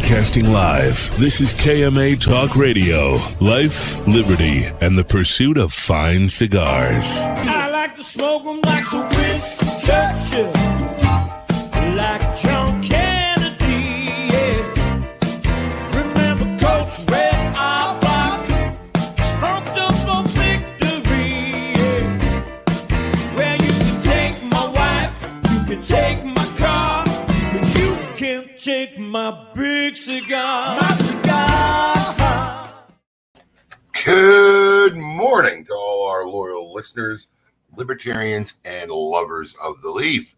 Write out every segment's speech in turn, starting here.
Broadcasting live, this is KMA Talk Radio. Life, liberty, and the pursuit of fine cigars. I like to smoke them like the Winston Churchill, like John Kennedy, yeah. Remember Coach Red Auerbach, smoked up for victory, yeah. Well, you can take my wife, you can take my car, but you can't take my big cigar. My cigar. Good morning to all our loyal listeners, libertarians, and lovers of the leaf.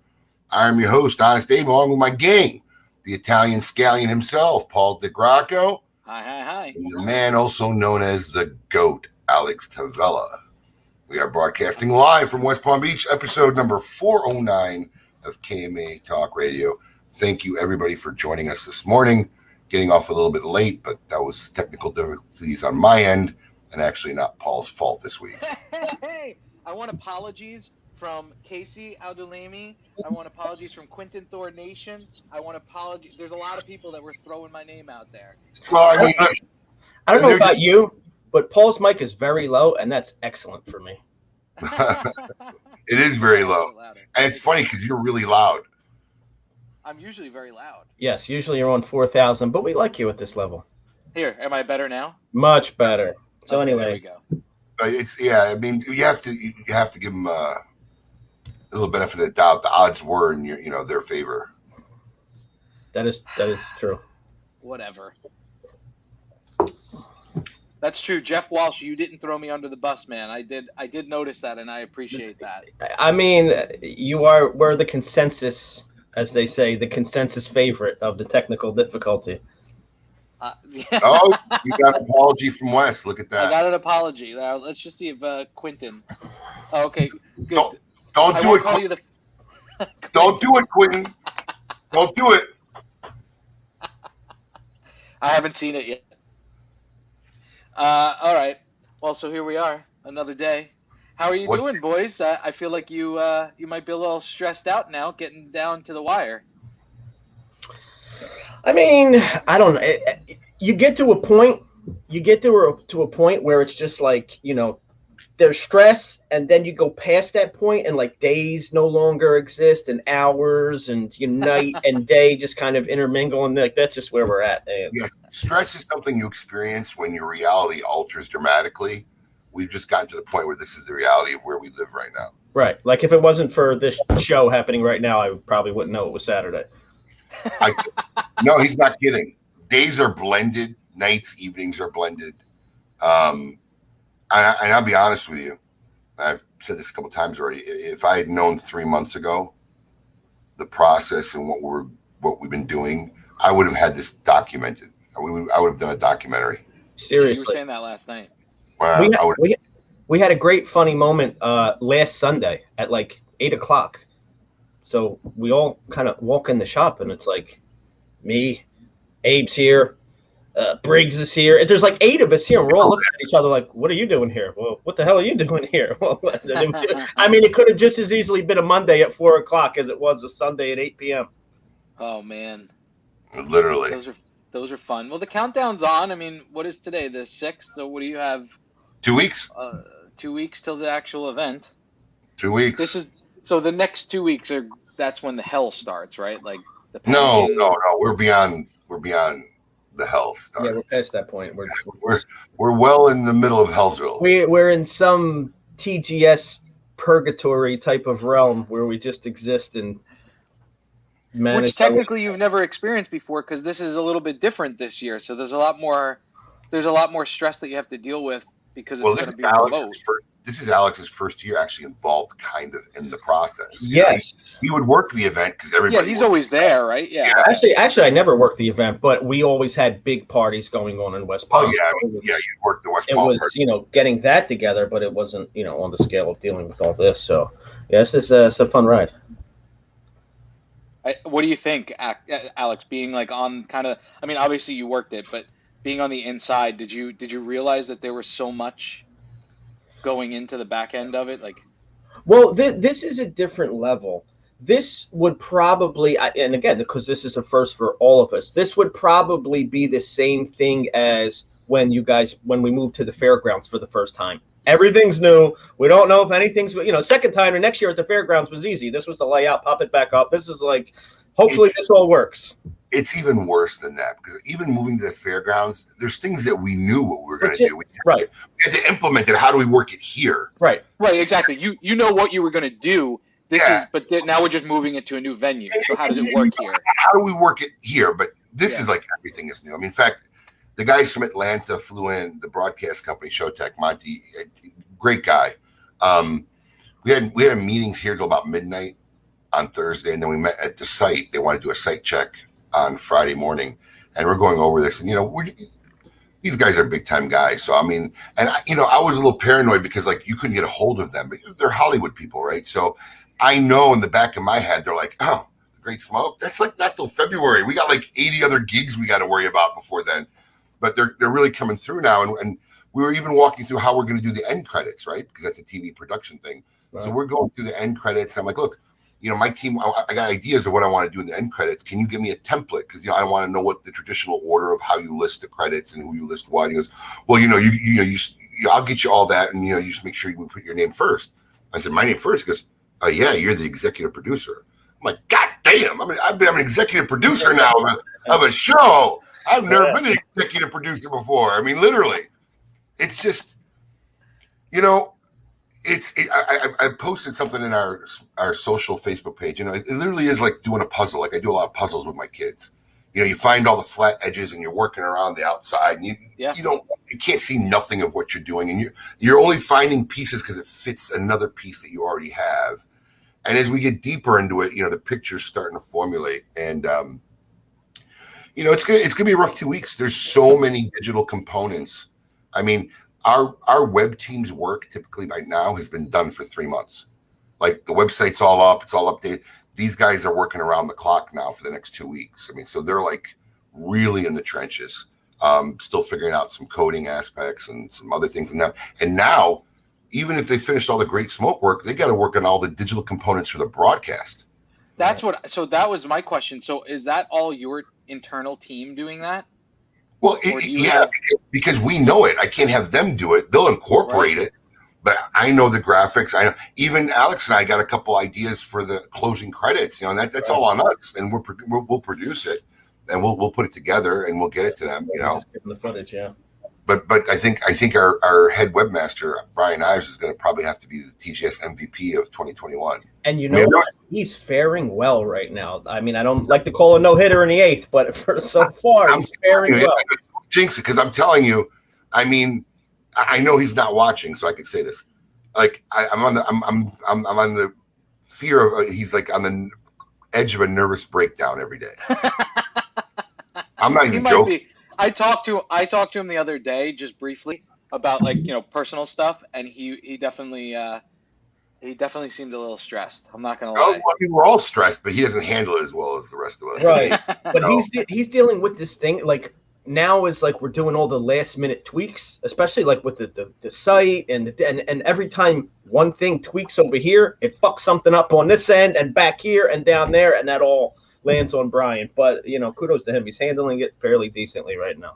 I'm your host, Honest Abe, along with my gang, the Italian scallion himself, Paul DeGracco. Hi. And the man also known as the GOAT, Alex Tavella. We are broadcasting live from West Palm Beach, episode number 409 of KMA Talk Radio. Thank you, everybody, for joining us this morning. Getting off a little bit late, but that was technical difficulties on my end, and actually not Paul's fault this week. Hey, I want apologies from Casey Aldulami. I want apologies from Quentin Thor Nation. I want apologies. There's a lot of people that were throwing my name out there. Well, I mean, I don't know about you, but Paul's mic is very low, and that's excellent for me. it is very low. And it's funny because you're really loud. I'm usually very loud. Yes, usually you're on 4,000, but we like you at this level. Here, am I better now? Much better. So okay, anyway, there we go. I mean, you have to give them a little benefit of the doubt. The odds were in their favor. That is true. Whatever. That's true. Jeff Walsh, you didn't throw me under the bus, man. I did notice that, and I appreciate that. I mean, we're the consensus, as they say, the consensus favorite of the technical difficulty. Yeah. Oh, you got an apology from Wes. Look at that. I got an apology. Now, let's just see if Quentin. Oh, okay, good. Don't do it. Call you the... Don't do it, Quentin. Don't do it. I haven't seen it yet. All right. Well, so here we are, another day. How are you doing, boys? I feel like you might be a little stressed out now, getting down to the wire. I mean, I don't know. You get to a point. You get to a point where it's just like, there's stress, and then you go past that point, and like days no longer exist, and hours, and night and day just kind of intermingle, and like that's just where we're at. Yes, stress is something you experience when your reality alters dramatically. We've just gotten to the point where this is the reality of where we live right now. Right. Like if it wasn't for this show happening right now, I probably wouldn't know it was Saturday. No, he's not kidding. Days are blended. Nights, evenings are blended. And I'll be honest with you. I've said this a couple times already. If I had known 3 months ago the process and what we've been doing, I would have had this documented. I would have done a documentary. Seriously, you were saying that last night. Well, we had a great funny moment last Sunday at like 8:00. So we all kind of walk in the shop, and it's like me, Abe's here, Briggs is here. There's like 8 of us here, and we're all looking at each other like, what are you doing here? Well, what the hell are you doing here? Well, I mean, it could have just as easily been a Monday at 4:00 as it was a Sunday at 8 p.m. Oh, man. Literally. Those are fun. Well, the countdown's on. I mean, what is today? The 6th? So what do you have? 2 weeks. 2 weeks till the actual event. 2 weeks. So the next 2 weeks that's when the hell starts, right? Like No. We're beyond the hell start. Yeah, we're past that point. We're well in the middle of Hellsville. We're in some TGS purgatory type of realm where we just exist and manage. Which technically you've never experienced before, because this is a little bit different this year. So there's a lot more stress that you have to deal with because it's going to be remote. This is Alex's first year actually involved kind of in the process. Yes. He would work the event because everybody. Yeah, he's always there, right? Yeah. Actually, I never worked the event, but we always had big parties going on in West Palm. Oh, yeah. You worked the West Palm. It was, getting that together, but it wasn't, on the scale of dealing with all this. So, yes, it's a fun ride. What do you think, Alex, being like on kind of, I mean, obviously you worked it, but being on the inside, did you realize that there was so much going into the back end of it? Like, well, this is a different level this would probably, and again, because this is a first for all of us, this would probably be the same thing as when we moved to the fairgrounds for the first time. Everything's new. We don't know if anything's, second time or next year at the fairgrounds was easy. This was the layout, pop it back up. This is like, hopefully this all works. It's even worse than that, because even moving to the fairgrounds, there's things that we knew what we were going to do. We had to implement it. How do we work it here? Right, exactly. You know what you were going to do. Now we're just moving it to a new venue. So how does it work here? How do we work it here? But this is like everything is new. I mean, in fact, the guys from Atlanta flew in, the broadcast company, Showtech, Monty, great guy. We had meetings here till about midnight on Thursday, and then we met at the site. They wanted to do a site check on Friday morning, and we're going over this. And these guys are big time guys. So I mean, and I was a little paranoid because like you couldn't get a hold of them, but they're Hollywood people, right? So I know in the back of my head they're like, oh, the Great Smoke. That's like not till February. We got like 80 other gigs we got to worry about before then. But they're really coming through now, and we were even walking through how we're going to do the end credits, right? Because that's a TV production thing. Right. So we're going through the end credits. And I'm like, look, my team, I got ideas of what I want to do in the end credits. Can you give me a template? Because I want to know what the traditional order of how you list the credits and who you list what. And he goes, well, I'll get you all that, and you just make sure you put your name first. I said, my name first. He goes, oh yeah, you're the executive producer. I'm like, God damn! I'm an executive producer now of a show. I've never been an executive producer before. I mean, literally, it's just, I posted something in our social Facebook page. It literally is like doing a puzzle. Like I do a lot of puzzles with my kids. You find all the flat edges and you're working around the outside. And you can't see nothing of what you're doing, and you're only finding pieces because it fits another piece that you already have. And as we get deeper into it, the picture's starting to formulate, and it's gonna be a rough 2 weeks. There's so many digital components. I mean, our web team's work typically by now has been done for 3 months. Like the website's all up, it's all updated. These guys are working around the clock now for the next 2 weeks. I mean, so they're like really in the trenches, still figuring out some coding aspects and some other things. And now, even if they finished all the Great Smoke work, they got to work on all the digital components for the broadcast. So that was my question. So is that all your internal team doing that? Well, because we know it. I can't have them do it. They'll incorporate it, but I know the graphics. I know even Alex and I got a couple ideas for the closing credits. And that's all on us, and we'll produce it, and we'll put it together, and we'll get it to them. Just give them the footage, yeah. But I think our head webmaster Brian Ives is going to probably have to be the TGS MVP of 2021. And he's faring well right now. I mean, I don't like to call a no-hitter in the eighth, but so far he's faring well. Jinx it, because I'm telling you, I mean, I know he's not watching, so I could say this. Like I'm on the fear of he's like on the edge of a nervous breakdown every day. I'm not even joking. I talked to him the other day just briefly about personal stuff, and he definitely seemed a little stressed. I'm not gonna lie. Oh, I mean, we're all stressed, but he doesn't handle it as well as the rest of us. Right. But he's dealing with this thing like now is like we're doing all the last minute tweaks, especially like with the site and every time one thing tweaks over here, it fucks something up on this end and back here and down there, and that all lands on Brian. But kudos to him. He's handling it fairly decently right now.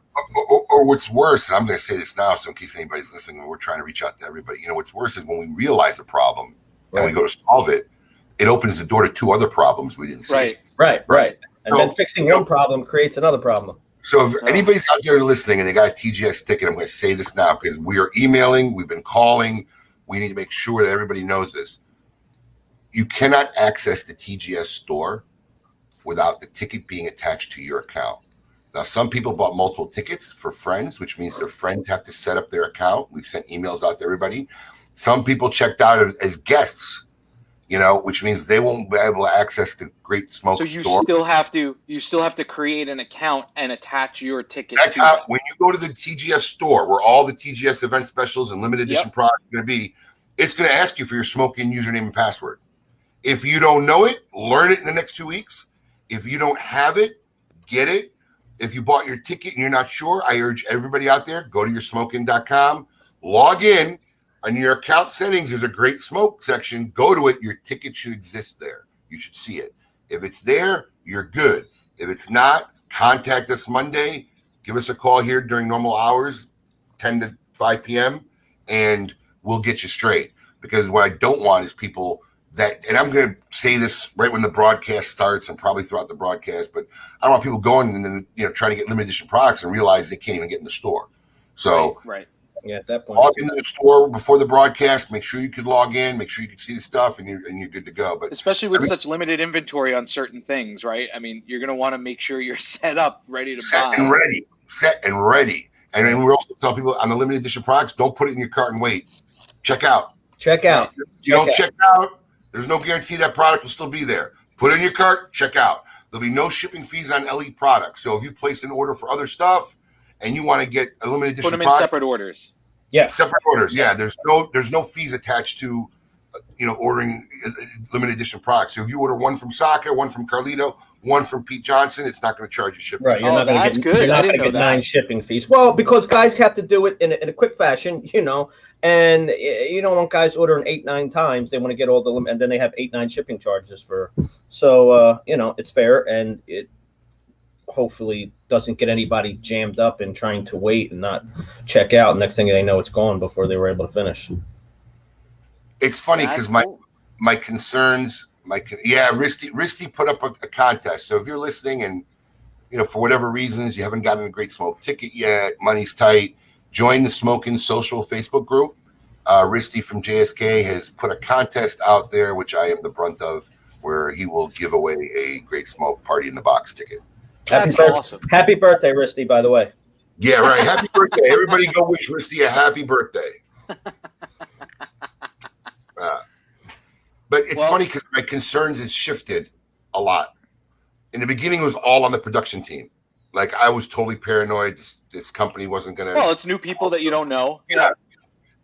Or what's worse, and I'm going to say this now, so in case anybody's listening, and we're trying to reach out to everybody. What's worse is when we realize the problem and we go to solve it, it opens the door to 2 other problems we didn't see. Right. And then fixing one problem creates another problem. So if anybody's out there listening and they got a TGS ticket, I'm going to say this now because we are emailing, we've been calling. We need to make sure that everybody knows this. You cannot access the TGS store without the ticket being attached to your account. Now, some people bought multiple tickets for friends, which means their friends have to set up their account. We've sent emails out to everybody. Some people checked out as guests, which means they won't be able to access the Great Smoke store. So you still have to create an account and attach your ticket. That's how, when you go to the TGS store, where all the TGS event specials and limited edition products are going to be, it's going to ask you for your Smoke Inn username and password. If you don't know it, learn it in the next 2 weeks. If you don't have it, get it. If you bought your ticket and you're not sure, I urge everybody out there, go to yoursmokein.com, log in. On your account settings, there's a Great Smoke section. Go to it. Your ticket should exist there. you should see it. If it's there, you're good. If it's not, contact us Monday. Give us a call here during normal hours, 10 to 5 p.m., and we'll get you straight. Because what I don't want is people that, and I'm going to say this right when the broadcast starts and probably throughout the broadcast, but I don't want people going and then, trying to get limited edition products and realize they can't even get in the store. So, right. Yeah, at that point, log into the store before the broadcast. Make sure you can log in. Make sure you can see the stuff, and you're good to go. But especially with such limited inventory on certain things, right? I mean, you're going to want to make sure you're set up, ready to buy. Set and ready. And then we're also telling people on the limited edition products, don't put it in your cart and wait. Check out. You don't check out. There's no guarantee that product will still be there. Put it in your cart. Check out. There'll be no shipping fees on LE products. So if you placed an order for other stuff, and you want to get a limited edition put them in separate orders. Yeah, separate orders. Yeah, there's no fees attached to ordering limited edition products. So if you order one from Saka, one from Carlito, one from Pete Johnson, it's not going to charge you shipping. Right, you're not going to get 9 shipping fees. Well, because guys have to do it in a quick fashion, and you don't want guys ordering 8-9 times. They want to get all the and then they have 8-9 shipping charges for. So it's fair, and it hopefully doesn't get anybody jammed up in trying to wait and not check out. Next thing they know, it's gone before they were able to finish. It's funny because my concerns, Risty put up a contest. So if you're listening and for whatever reasons you haven't gotten a Great Smoke ticket yet, money's tight, join the Smoke Inn social Facebook group. Risty from JSK has put a contest out there, which I am the brunt of, where he will give away a Great Smoke Party in the Box ticket. That's awesome. Happy birthday, Risty, by the way. Yeah, right. Happy birthday. Everybody go wish Risty a happy birthday. But it's funny because my concerns has shifted a lot. In the beginning, it was all on the production team. Like, I was totally paranoid. This company wasn't going to... Well, it's new people that you don't know. Yeah.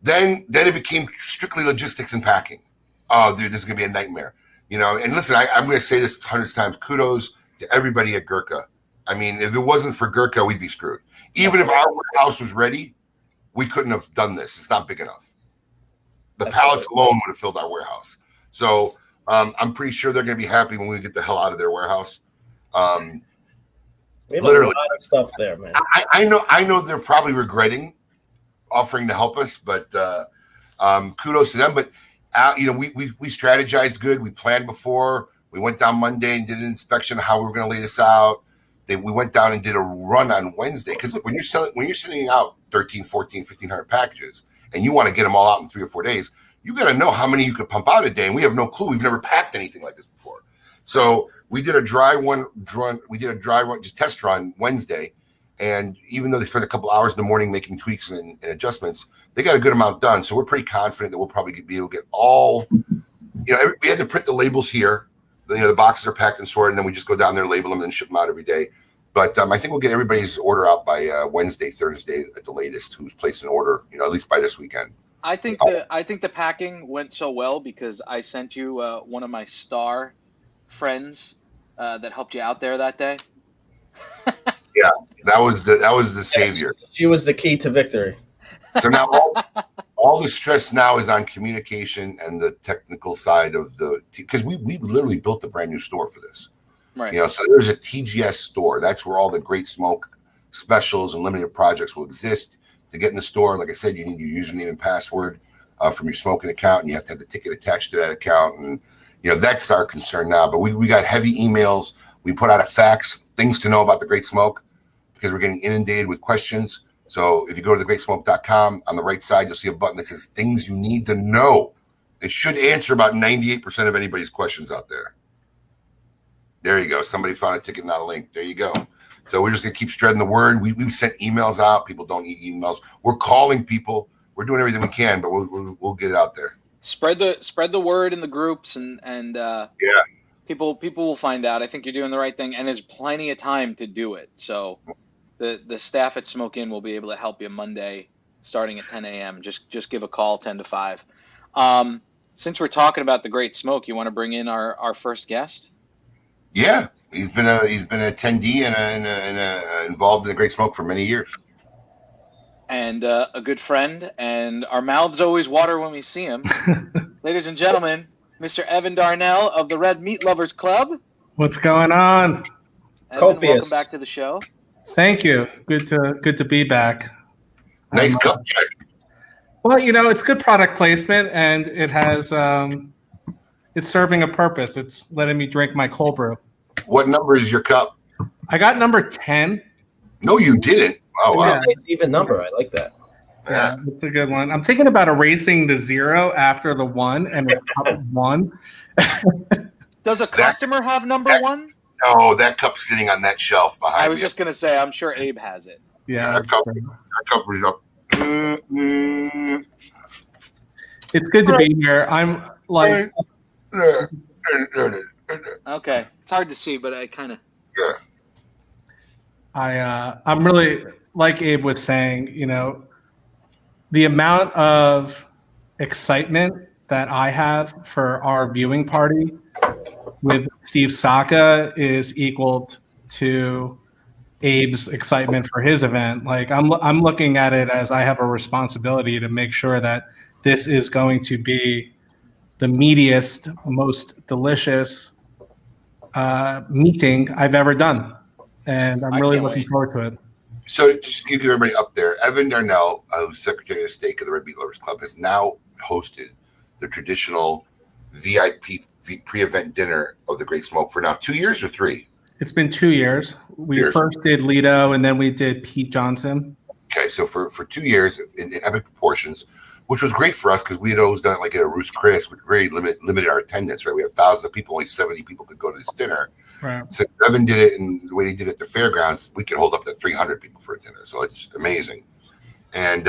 Then it became strictly logistics and packing. Oh, dude, this is going to be a nightmare. And listen, I'm going to say this hundreds of times. Kudos to everybody at Gurkha. I mean, if it wasn't for Gurkha, we'd be screwed. Even if our warehouse was ready, we couldn't have done this. It's not big enough. The pallets alone would have filled our warehouse. So I'm pretty sure they're going to be happy when we get the hell out of their warehouse. We have literally a lot of stuff there, man. I know they're probably regretting offering to help us, but kudos to them. But we strategized good. We planned before. We went down Monday and did an inspection of how we were going to lay this out. We went down and did a run on Wednesday. Because look, when you're sending out 13, 14, 1,500 packages and you want to get them all out in 3 or 4 days, you got to know how many you could pump out a day. And we have no clue. We've never packed anything like this before. So we did a dry run. We did a dry run, just test run Wednesday. And even though they spent a couple hours in the morning making tweaks and adjustments, they got a good amount done. So we're pretty confident that we'll probably be able to get all, we had to print the labels here. The boxes are packed and sorted, and then we just go down there, label them, and ship them out every day. But I think we'll get everybody's order out by Wednesday, Thursday at the latest, who's placed an order, at least by this weekend. I think the packing went so well because I sent you one of my star friends that helped you out there that day. Yeah, that was the savior. She was the key to victory. So now all the stress now is on communication and the technical side of because we literally built a brand new store for this. Right. So there's a TGS store. That's where all the Great Smoke specials and limited projects will exist. To get in the store, like I said, you need your username and password from your smoking account, and you have to have the ticket attached to that account. And that's our concern now. But we got heavy emails. We put out a fax, things to know about the Great Smoke, because we're getting inundated with questions. So if you go to thegreatsmoke.com, on the right side, you'll see a button that says things you need to know. It should answer about 98% of anybody's questions out there. There you go. Somebody found a ticket, not a link. There you go. So we're just going to keep spreading the word. We've sent emails out. People don't eat emails. We're calling people. We're doing everything we can, but we'll get it out there. Spread the word in the groups, and people will find out. I think you're doing the right thing, and there's plenty of time to do it. So the staff at Smoke Inn will be able to help you Monday starting at 10 a.m. Just give a call 10 to 5. Since we're talking about the Great Smoke, you want to bring in our first guest? Yeah, he's been an attendee and involved in the Great Smoke for many years. And a good friend, and our mouths always water when we see him. Ladies and gentlemen, Mr. Evan Darnell of the Red Meat Lovers Club. What's going on? Evan, welcome back to the show. Thank you. Good to be back. Nice cup check. Well, it's good product placement, and it has it's serving a purpose. It's letting me drink my cold brew. What number is your cup? I got number 10. No, you didn't. Oh, wow. Nice even number. I like that. Yeah, it's a good one. I'm thinking about erasing the 0 after the 1 and the cup 1. Does a customer have number 1? No, that cup's sitting on that shelf behind me. I was just going to say, I'm sure Abe has it. Yeah. That cup is up. It's good to be here. I'm like... Okay. It's hard to see, but I kind of... Yeah. I'm really, like Abe was saying, the amount of excitement that I have for our viewing party with Steve Saka is equal to Abe's excitement for his event. Like I'm looking at it as I have a responsibility to make sure that this is going to be the meatiest, most delicious meeting I've ever done. And I'm really looking forward to it. So just to give everybody up there, Evan Darnell, who's Secretary of State of the Red Meat Lovers Club, has now hosted the traditional VIP pre-event dinner of the Great Smoke for now 2 years or 3? It's been 2 years. We first did Lito, and then we did Pete Johnson. Okay, so for 2 years in epic proportions, which was great for us because we had always done it like at a Roost Chris, which really limited our attendance, right? We have thousands of people, only 70 people could go to this dinner. Right. So Evan did it, and the way he did it at the fairgrounds, we could hold up to 300 people for a dinner. So it's amazing. And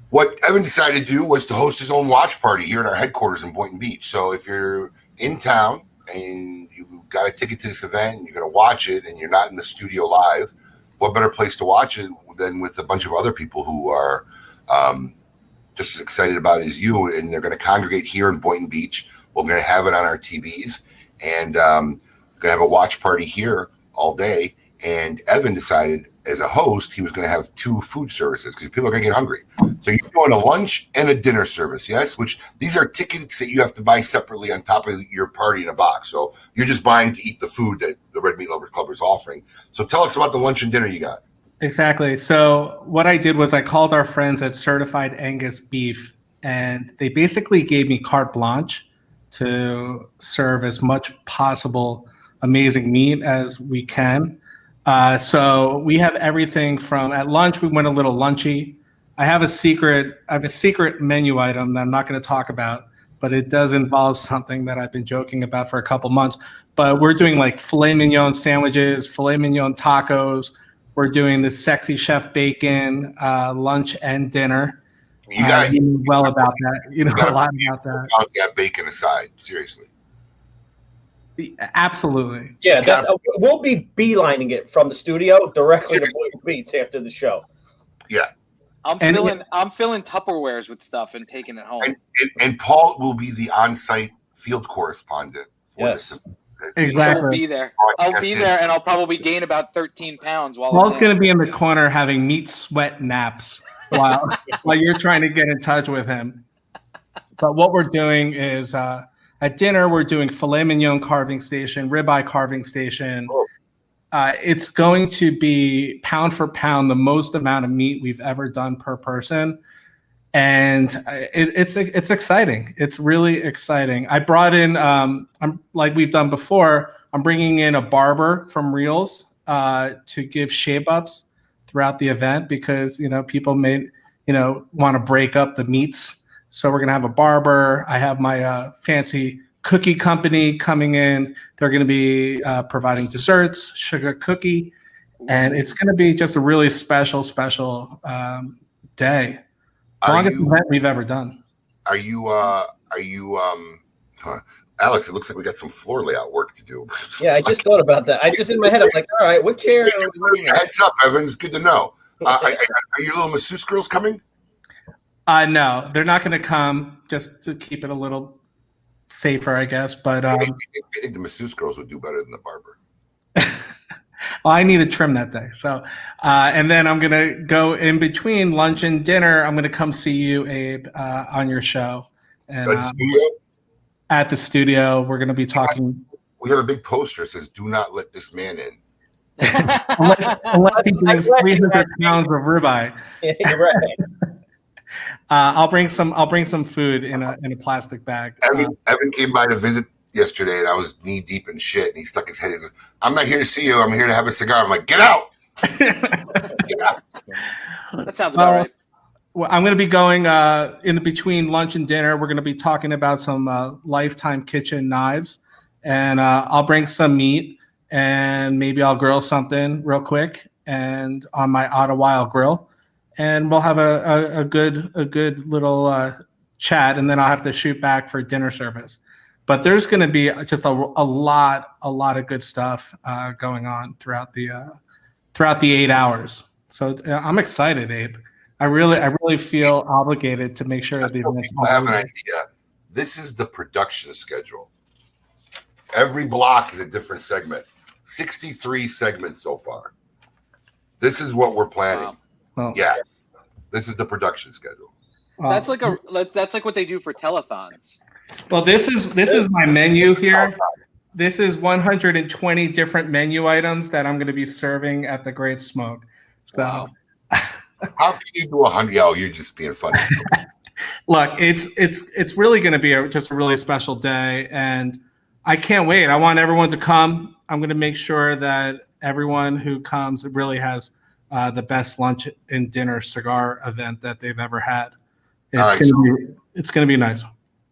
what Evan decided to do was to host his own watch party here at our headquarters in Boynton Beach. So if you're in town and you got a ticket to this event and you're going to watch it and you're not in the studio live, what better place to watch it than with a bunch of other people who are just as excited about it as you, and they're going to congregate here in Boynton Beach. We're going to have it on our TVs, and going to have a watch party here all day. And Evan decided, as a host, he was going to have 2 food services because people are going to get hungry. So you're doing a lunch and a dinner service, yes? Which these are tickets that you have to buy separately on top of your party in a box. So you're just buying to eat the food that the Red Meat Lovers Club is offering. So tell us about the lunch and dinner you got. Exactly. So what I did was I called our friends at Certified Angus Beef, and they basically gave me carte blanche to serve as much possible amazing meat as we can. So we have everything from at lunch. We went a little lunchy. I have a secret menu item that I'm not going to talk about, but it does involve something that I've been joking about for a couple months. But we're doing like filet mignon sandwiches, filet mignon tacos. We're doing the sexy chef bacon lunch and dinner. You got you know well about that. You know a lot about that. That bacon aside, seriously. Absolutely. Yeah, we'll be beelining it from the studio directly to Boynton Beach after the show. Yeah. I'm filling Tupperwares with stuff and taking it home. And Paul will be the on-site field correspondent for this event. Exactly. I'll be there. And I'll probably gain about 13 pounds while Paul's going to be in the corner having meat sweat naps while you're trying to get in touch with him. But what we're doing is at dinner, we're doing filet mignon carving station, ribeye carving station. It's going to be pound for pound the most amount of meat we've ever done per person. And it's exciting. It's really exciting. I brought in, like we've done before, I'm bringing in a barber from Reels to give shape-ups throughout the event because, people may, want to break up the meats. So we're going to have a barber. I have my fancy cookie company coming in. They're going to be providing desserts, sugar cookie, and it's going to be just a really special day. Longest event we've ever done. Are you Alex, it looks like we got some floor layout work to do. Yeah, I just thought about that. I just in my head, I'm like, all right, what chair? Heads up, Evan. It's good to know. Are your little masseuse girls coming? No, they're not going to come, just to keep it a little safer, I guess. But I think the masseuse girls would do better than the barber. Well, I need to trim that day. So, and then I'm going to go in between lunch and dinner. I'm going to come see you, Abe, on your show. And at the studio. We're going to be talking. We have a big poster that says, "Do not let this man in." unless he brings 300 pounds of ribeye. Yeah, you're right. I'll bring some food in a plastic bag. Evan came by to visit yesterday, and I was knee deep in shit. And he stuck his head in. I'm not here to see you. I'm here to have a cigar. I'm like, get out. Get out. That sounds about right. Well, I'm going to be going in between lunch and dinner. We're going to be talking about some Lifetime Kitchen knives, and I'll bring some meat, and maybe I'll grill something real quick, and on my Ottawa grill, and we'll have a good little chat, and then I'll have to shoot back for dinner service. But there's going to be just a lot of good stuff going on throughout the 8 hours. So I'm excited, Abe. I really feel obligated to make sure that the event's. I have an idea. This is the production schedule. Every block is a different segment. 63 segments so far. This is what we're planning. Wow. Yeah, this is the production schedule. That's like what they do for telethons. Well, this is my menu here. This is 120 different menu items that I'm going to be serving at the Great Smoke. So. Wow. How can you do 100? Oh, you're just being funny. Look, it's really going to be just a really special day, and I can't wait. I want everyone to come. I'm going to make sure that everyone who comes really has the best lunch and dinner cigar event that they've ever had. It's going to be nice.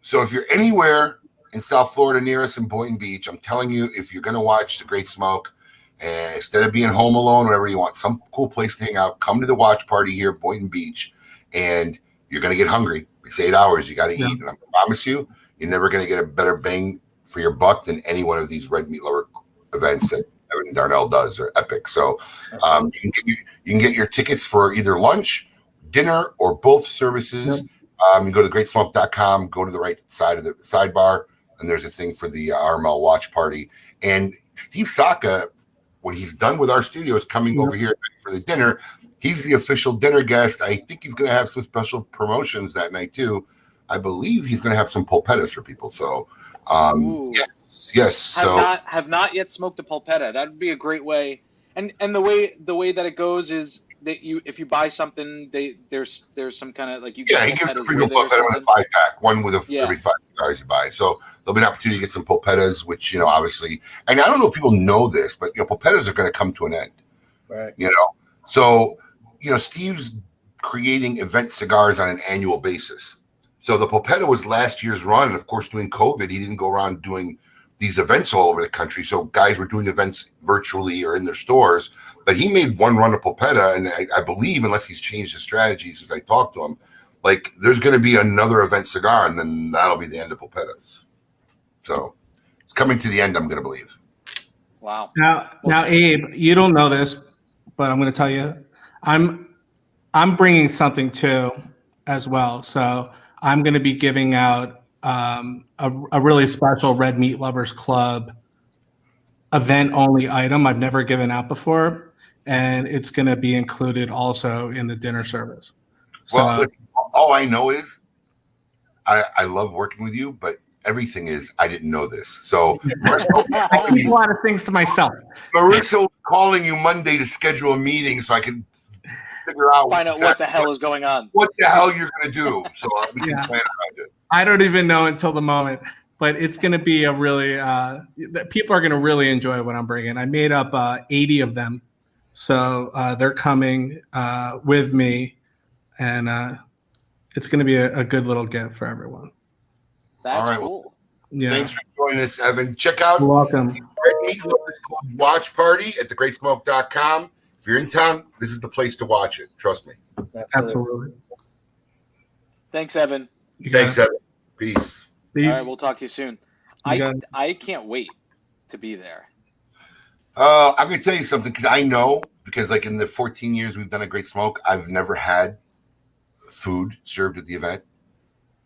So if you're anywhere in South Florida near us in Boynton Beach, I'm telling you, if you're going to watch the Great Smoke, and instead of being home alone, whatever you want, some cool place to hang out, come to the watch party here at Boynton Beach, and you're going to get hungry. It's 8 hours. You got to eat. And I promise you, you're never going to get a better bang for your buck than any one of these red meat lover events that Evan Darnell does. Are epic. So you can get your tickets for either lunch, dinner, or both services. You go to greatsmoke.com, go to the right side of the sidebar, and there's a thing for the RML watch party. And Steve Saka, when he's done with our studio, is coming over here for the dinner. He's the official dinner guest. I think he's going to have some special promotions that night too. I believe he's going to have some pulpettas for people. So, yes. Have not yet smoked a pulpetta. That would be a great way. And the way that it goes is that if you buy something, there's some kind of like you get. Yeah, he gives a free pulpetta with a 5-pack, one with every 5 cigars you buy. So there'll be an opportunity to get some pulpettas, which obviously, and I don't know if people know this, but pulpettas are going to come to an end. Right. So Steve's creating event cigars on an annual basis. So the pulpetta was last year's run, and of course, during COVID, he didn't go around doing these events all over the country. So guys were doing events virtually or in their stores. But he made one run of pulpetta, and I believe, unless he's changed his strategy since I talked to him, like there's going to be another event cigar, and then that'll be the end of pulpettas. So it's coming to the end, I'm going to believe. Wow. Now, Abe, you don't know this, but I'm going to tell you, I'm bringing something too, as well. So I'm going to be giving out a really special Red Meat Lovers Club event only item I've never given out before. And it's going to be included also in the dinner service. So, well, look, all I know is I love working with you, but everything is I didn't know this. So I keep a lot of things to myself. Marissa calling you Monday to schedule a meeting so I can find out what the hell is going on. What the hell you're going to do? So we can plan around it. I don't even know until the moment. But it's going to be a really people are going to really enjoy what I'm bringing. I made up 80 of them. So they're coming with me, and it's going to be a good little gift for everyone. That's cool. Yeah. Thanks for joining us, Evan. Check out You're welcome. Red Meat Lovers Club watch party at thegreatsmoke.com. If you're in town, this is the place to watch it. Trust me. Absolutely. Thanks, Evan. Thanks, Evan. Peace. All right, we'll talk to you soon. I can't wait to be there. I'm going to tell you something because like in the 14 years we've done a Great Smoke, I've never had food served at the event.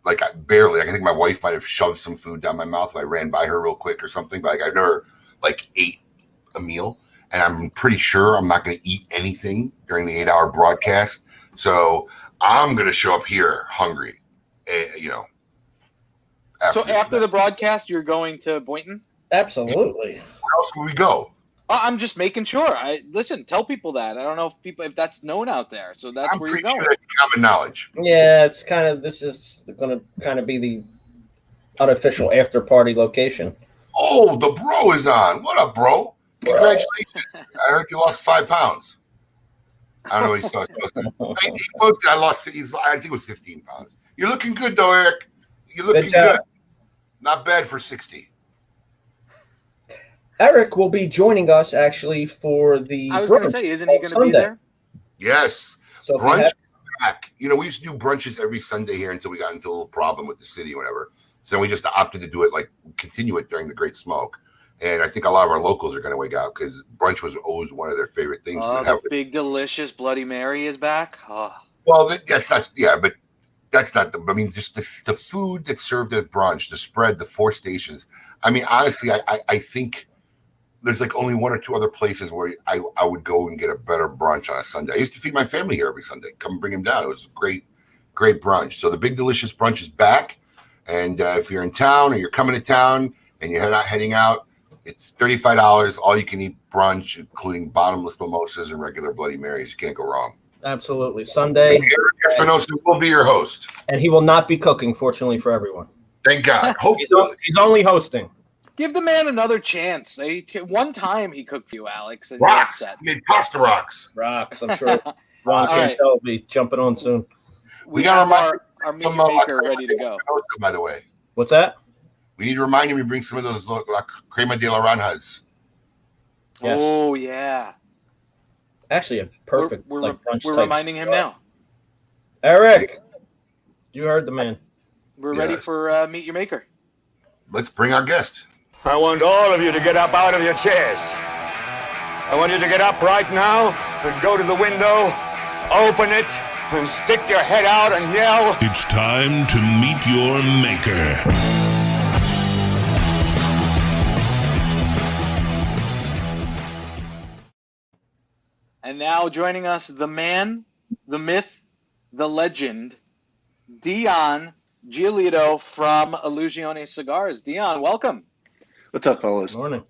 Like barely. I think my wife might have shoved some food down my mouth if I ran by her real quick or something. But I've never ate a meal, and I'm pretty sure I'm not going to eat anything during the 8-hour broadcast. So I'm going to show up here hungry. So after the broadcast, you're going to Boynton? Absolutely. Where else would we go? I'm just making sure. Listen, tell people that. I don't know if that's known out there. So that's where you're going. Sure that's common knowledge. Yeah, it's kind of, this is going to kind of be the unofficial after party location. Oh, the bro is on. What up, bro? Congratulations. I heard you lost 5 pounds. I don't know what he saw. He posted I lost, I think it was 15 pounds. You're looking good, though, Eric. You're looking good. Not bad for 60. Eric will be joining us actually for the I was going to say, isn't he going to be there? Yes. So brunch is back. You know, we used to do brunches every Sunday here until we got into a little problem with the city or whatever. So we just opted to do it, like, continue it during the Great Smoke. And I think a lot of our locals are going to wake up because brunch was always one of their favorite things. Oh, the big, delicious Bloody Mary is back? Oh. Well, that's not, yeah, but that's not I mean, just the food that's served at brunch, the spread, the 4 stations. I mean, honestly, I think there's like only 1 or 2 other places where I would go and get a better brunch on a Sunday. I used to feed my family here every Sunday. Come bring them down. It was a great brunch. So the Big Delicious Brunch is back. And if you're in town or you're coming to town and you're heading out, it's $35, all you can eat brunch, including bottomless mimosas and regular Bloody Marys. You can't go wrong. Absolutely. Sunday. Eric Espinosa will be your host. And he will not be cooking, fortunately for everyone. Thank God. He's only hosting. Give the man another chance. One time he cooked for you, Alex. And rocks. Made pasta rocks. Rocks, I'm sure. Ron Cantel will be jumping on soon. We got our meat maker ready to go. By the way. What's that? We need to remind him to bring some of those crema de la ranjas. Yes. Oh, yeah. Actually, a perfect we're brunch We're type. reminding him now. Eric, you heard the man. We're ready for Meet Your Maker. Let's bring our guest. I want all of you to get up out of your chairs. I want you to get up right now and go to the window, open it, and stick your head out and yell. It's time to meet your maker. And now joining us, the man, the myth, the legend, Dion Giolito from Illusione Cigars. Dion, welcome. What's up, fellas? Morning.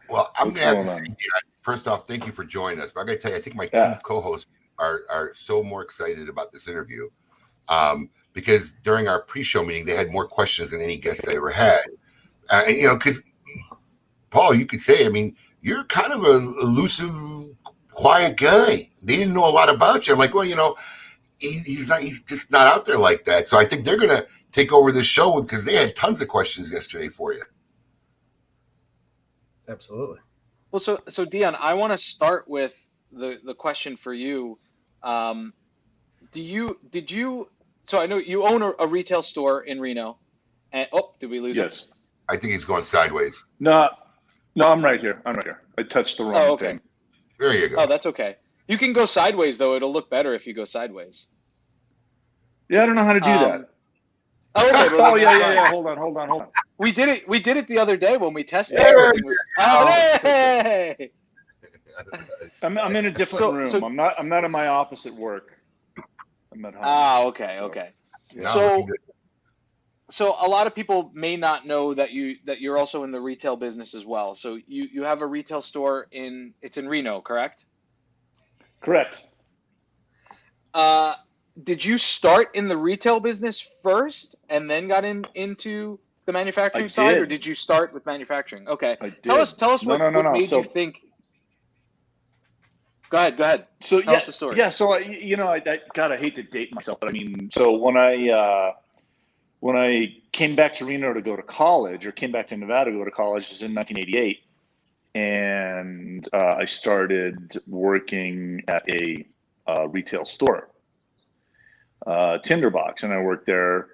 Well, I'm going to have to say, first off, thank you for joining us. But I got to tell you, I think my 2 co-hosts are so more excited about this interview because during our pre-show meeting, they had more questions than any guests I ever had. You know, because, Paul, you could say, I mean, you're kind of an elusive, quiet guy. They didn't know a lot about you. I'm like, well, you know, he's just not out there like that. So I think they're going to take over this show because they had tons of questions yesterday for you. Absolutely. Well, so Dion, I want to start with the question for you. Did you? So I know you own a retail store in Reno. And did we lose him? Yes. I think he's going sideways. No, I'm right here. I touched the wrong thing. There you go. Oh, that's okay. You can go sideways though. It'll look better if you go sideways. Yeah, I don't know how to do that. Okay. Oh yeah. Hold on. We did it the other day when we tested. Hey! I'm in a different room. I'm not in my office at work. I'm at home. Okay. Yeah, So a lot of people may not know that you're also in the retail business as well. So you have a retail store in Reno, correct? Correct. Did you start in the retail business first and then got into the manufacturing side, or did you start with manufacturing? Okay. I did. Tell us what made you think. Go ahead. So Tell us the story. Yeah. So I hate to date myself, but I mean, so when I came back to Reno to go to college, or came back to Nevada to go to college, it was in 1988, and I started working at a retail store, Tinderbox, and I worked there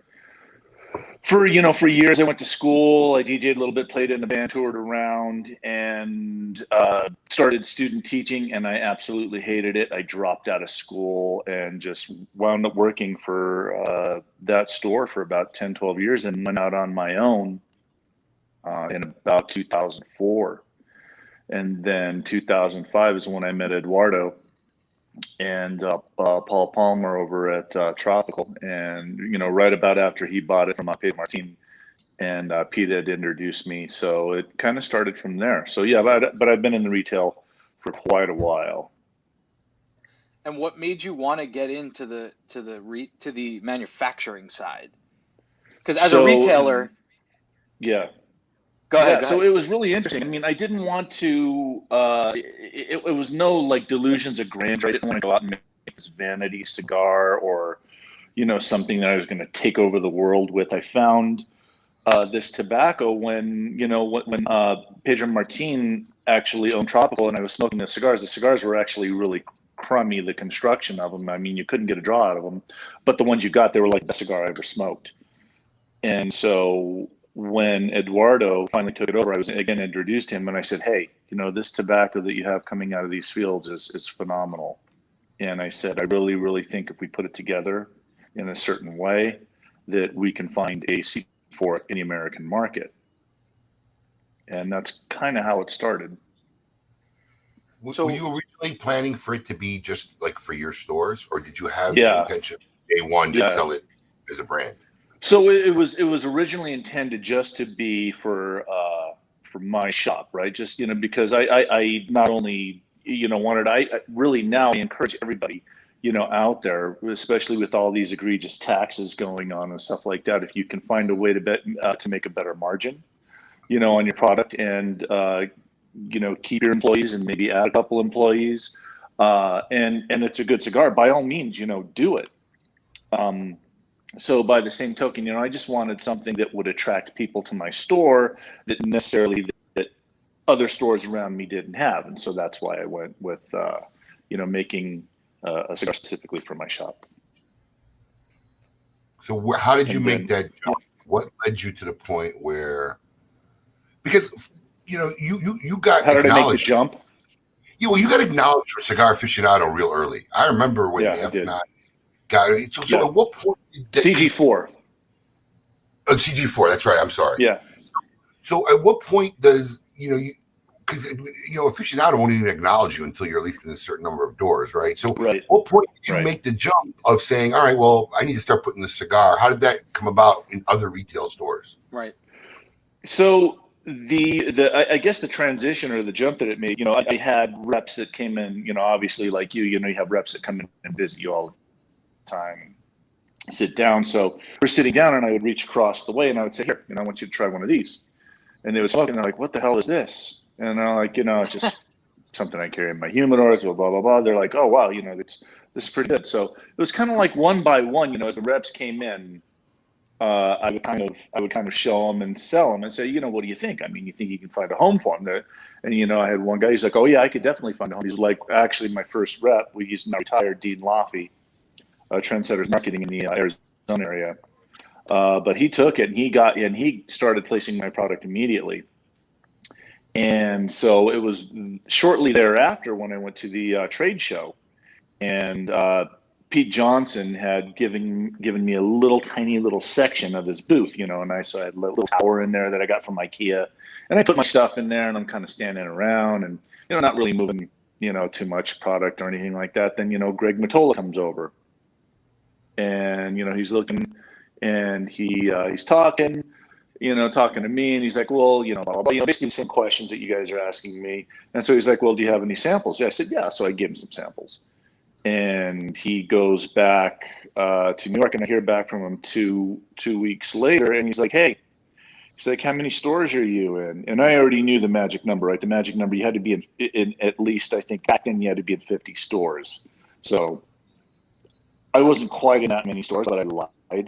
for years. I went to school, I DJ'd a little bit, played in a band, toured around, and started student teaching, and I absolutely hated it. I dropped out of school and just wound up working for that store for about 10, 12 years, and went out on my own in about 2004. And then 2005 is when I met Eduardo, and Paul Palmer over at Tropical. And, right about after he bought it from Pedro Martin, and Pete had introduced me. So it kind of started from there. So yeah, but I've been in the retail for quite a while. And what made you want to get into the manufacturing side? Because as a retailer, yeah. Go ahead. So it was really interesting. I mean, I didn't want to. It was no like delusions of grandeur. I didn't want to go out and make this vanity cigar or, something that I was going to take over the world with. I found this tobacco when Pedro Martin actually owned Tropical, and I was smoking the cigars. The cigars were actually really crummy, the construction of them. I mean, you couldn't get a draw out of them, but the ones you got, they were like the best cigar I ever smoked. And so when Eduardo finally took it over, I was again introduced him, and I said, hey, this tobacco that you have coming out of these fields is phenomenal. And I said, I really, really think if we put it together in a certain way, that we can find a seat for it in the American market. And that's kind of how it started. So, were you originally planning for it to be just like for your stores, or did you have the intention day one to sell it as a brand? So it was originally intended just to be for my shop, right? Just because I not only wanted, I really now encourage everybody out there, especially with all these egregious taxes going on and stuff like that, if you can find a way to make a better margin, on your product, and keep your employees and maybe add a couple employees, and it's a good cigar, by all means, do it. So by the same token, I just wanted something that would attract people to my store that necessarily that other stores around me didn't have. And so that's why I went with, making a cigar specifically for my shop. So how did you make that jump? What led you to the point where, because, you got how did I make the jump? Yeah, well, you got acknowledged for Cigar Aficionado real early. I remember when the F9 got it. So at what point did CG4. CG4, that's right. I'm sorry. Yeah. So at what point does, because, Aficionado won't even acknowledge you until you're at least in a certain number of doors, right? So at what point did you make the jump of saying, all right, well, I need to start putting the cigar? How did that come about in other retail stores? Right. So I guess the transition or the jump that it made, I had reps that came in, obviously like you have reps that come in and visit you all the time, sit down. So we're sitting down and I would reach across the way and I would say, here, I want you to try one of these. And they would smoke and they're like, what the hell is this? And I'm like, it's just something I carry in my humidors, blah, blah, blah. They're like, oh, wow, this is pretty good. So it was kind of like one by one, as the reps came in, I would kind of show them and sell them and say, what do you think? I mean, you think you can find a home for them there? And, I had one guy, he's like, oh, yeah, I could definitely find a home. He's like, actually, my first rep, he's now retired, Dean Laffey, Trendsetters Marketing in the Arizona area. But he took it and he started placing my product immediately. And so it was shortly thereafter when I went to the trade show, and Pete Johnson had given me a tiny little section of his booth, and I had a little tower in there that I got from IKEA, and I put my stuff in there, and I'm kind of standing around and not really moving too much product or anything like that. Then Greg Mottola comes over, and he's looking, and he's talking. Talking to me, and he's like, well, blah, blah, blah, basically the same questions that you guys are asking me. And so he's like, well, do you have any samples? Yeah, I said, yeah. So I gave him some samples. And he goes back to New York, and I hear back from him two weeks later, and he's like, hey, he's like, how many stores are you in? And I already knew the magic number, right? The magic number, you had to be in at least, I think back then you had to be in 50 stores. So I wasn't quite in that many stores, but I lied, I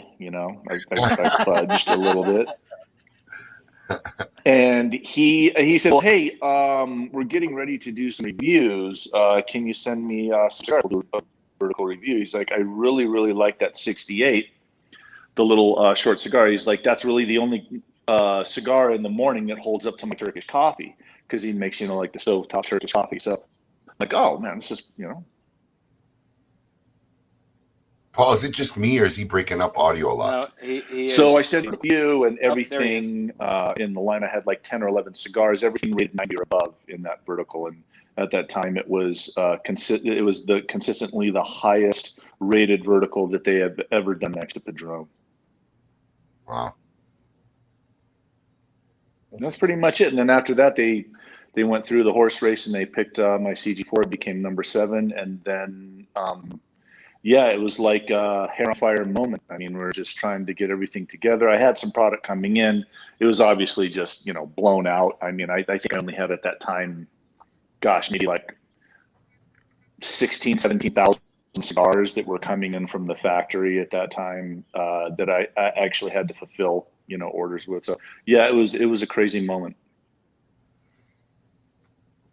fudged a little bit. And he said, well, hey, we're getting ready to do some reviews. Can you send me some cigars? We'll do a vertical review. He's like, I really, really like that 68, the little short cigar. He's like, that's really the only cigar in the morning that holds up to my Turkish coffee, because he makes, like the stovetop Turkish coffee. So I'm like, oh, man, this is, Paul, is it just me, or is he breaking up audio a lot? No, he is. So I said review and everything in the line. I had like 10 or 11 cigars, everything rated 90 or above in that vertical. At that time, it was consistently the highest rated vertical that they have ever done next to Padron. Wow. And that's pretty much it. And then after that, they went through the horse race and they picked my CG4. It became number 7. And then, it was like a hair on fire moment. I mean, we were just trying to get everything together. I had some product coming in. It was obviously just, blown out. I mean, I think I only had at that time, maybe like 17,000 cigars that were coming in from the factory at that time that I actually had to fulfill, orders with. So yeah, it was a crazy moment.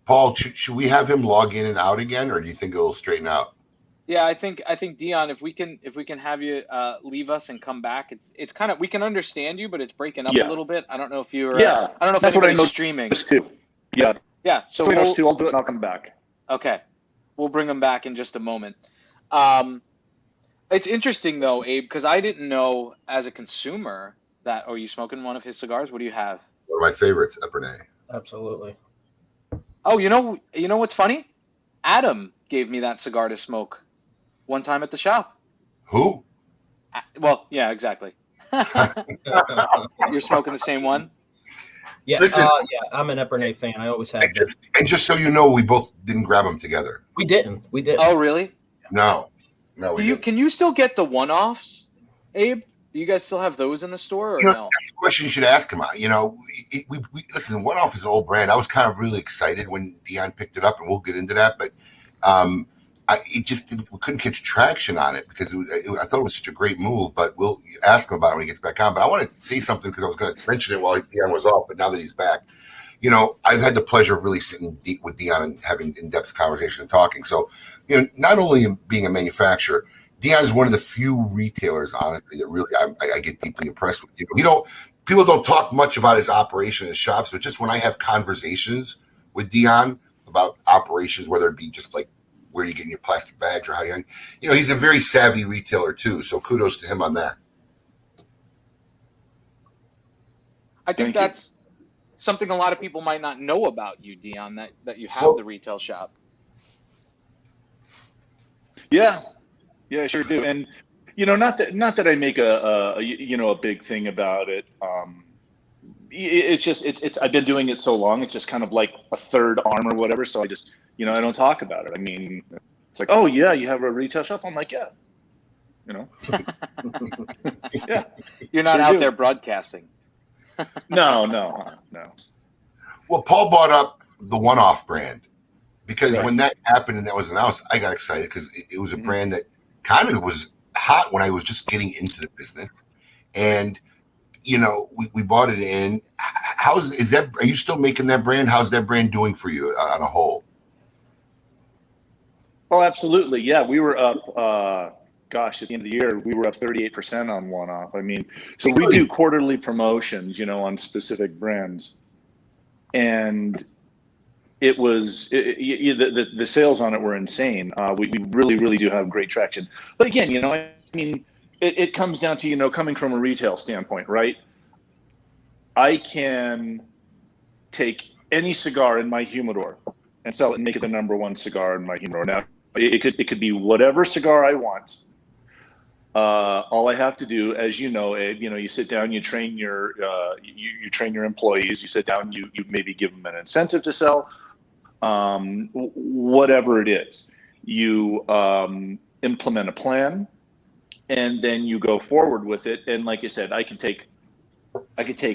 Paul, should we have him log in and out again, or do you think it'll straighten out? Yeah, I think Dion, if we can have you leave us and come back, it's kind of, we can understand you, but it's breaking up a little bit. I don't know if you're I don't know if anybody's streaming. Too. Yeah. Yeah, so I'll do it and I'll come back. Okay. We'll bring him back in just a moment. It's interesting though, Abe, because I didn't know as a consumer that, you smoking one of his cigars? What do you have? One of my favorites, Epernay. Absolutely. Oh, you know what's funny? Adam gave me that cigar to smoke one time at the shop. Who? Well, yeah, exactly. You're smoking the same one? Yeah, Listen, I'm an Epernay fan. I always have. And just so you know, we both didn't grab them together. We didn't. Oh, really? No. Can you still get the one-offs, Abe? Do you guys still have those in the store, or no? That's a question you should ask him. We listen. One-off is an old brand. I was kind of really excited when Dion picked it up, and we'll get into that. But we couldn't catch traction on it because I thought it was such a great move. But we'll ask him about it when he gets back on. But I want to say something because I was going to mention it while Dion was off. But now that he's back, I've had the pleasure of really sitting with Dion and having in-depth conversation and talking. So, not only being a manufacturer, Dion is one of the few retailers, honestly, that really I get deeply impressed with. People don't talk much about his operation, his shops, but just when I have conversations with Dion about operations, whether it be just like where you get your plastic bags or how he's a very savvy retailer too. So kudos to him on that. I think that's something a lot of people might not know about you, Dion, that you have the retail shop. Yeah. Yeah, I sure do. And, not that I make a big thing about it. It's I've been doing it so long. It's just kind of like a third arm or whatever. So I just, I don't talk about it. I mean, it's like, oh yeah, you have a retail shop. I'm like, yeah, yeah. You're not out there broadcasting. No. Well, Paul brought up the one-off brand because when that happened and that was announced, I got excited because it was a brand that kind of was hot when I was just getting into the business. And, we bought it in. Are you still making that brand? How's that brand doing for you on a whole? Oh, absolutely. Yeah, we were up, at the end of the year, we were up 38% on one-off. I mean, so we do quarterly promotions, on specific brands. And it was the sales on it were insane. We really, really do have great traction. But again, it comes down to, coming from a retail standpoint, right? I can take any cigar in my humidor and sell it and make it the number one cigar in my humidor. Now, it could be whatever cigar I want. All I have to do, as you know, Abe, you sit down, you train your you train your employees. You sit down, you maybe give them an incentive to sell, whatever it is. You implement a plan, and then you go forward with it. And like I said, I could take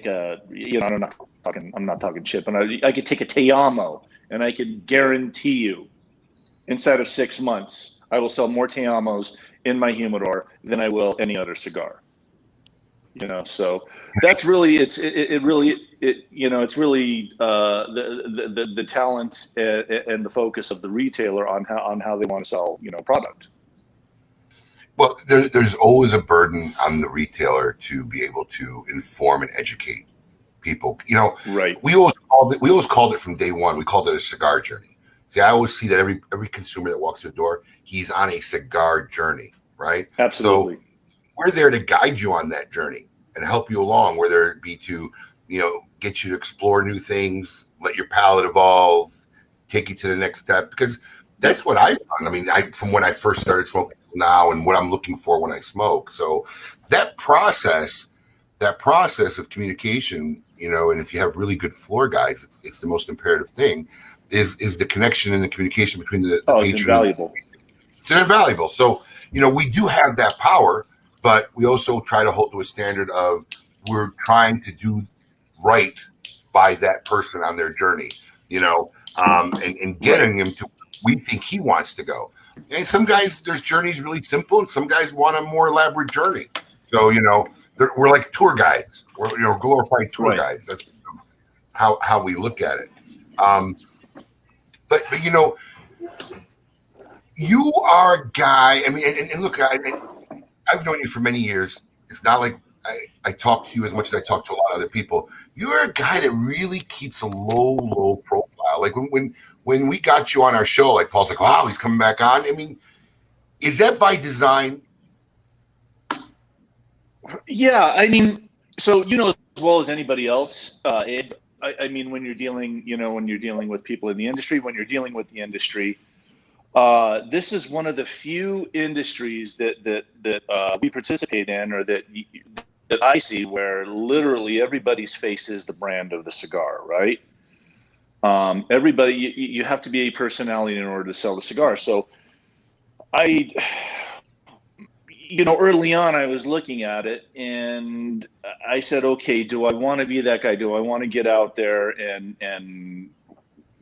a, I'm not talking shit, but I could take a Te Amo, and I can guarantee you, inside of 6 months, I will sell more Te Amos in my humidor than I will any other cigar. So that's really it's really the talent and the focus of the retailer on how they want to sell product. Well, there's always a burden on the retailer to be able to inform and educate people. Right. We always called it from day one. We called it a cigar journey. See, I always see that every consumer that walks through the door, he's on a cigar journey, right? Absolutely. So we're there to guide you on that journey and help you along, whether it be to, get you to explore new things, let your palate evolve, take you to the next step, because that's what I've done. I mean, from when I first started smoking now and what I'm looking for when I smoke. So that process of communication, you know, and if you have really good floor guys, it's the most imperative thing is the connection and the communication between the patron. It's invaluable. It's invaluable. So, you know, we do have that power, but we also try to hold to a standard of we're trying to do right by that person on their journey, you know, and getting him to where we think he wants to go. And some guys, their journey's really simple, and some guys want a more elaborate journey. So, you know, we're like tour guides. We're, you know, glorified tour guides. That's how we look at it. But you know, you are a guy. I mean, and look, I've known you for many years. It's not like I talk to you as much as I talk to a lot of other people. You're a guy that really keeps a low profile. Like when we got you on our show, like Paul's like, wow, he's coming back on. I mean, is that by design? Yeah, I mean, so you know as well as anybody else, Abe, I mean, when you're dealing with people in the industry, when you're dealing with the industry, this is one of the few industries that we participate in, or that I see, where literally everybody's face is the brand of the cigar, right? Everybody, you have to be a personality in order to sell the cigar. So early on, I was looking at it and I said, okay, do I want to be that guy? Do I want to get out there and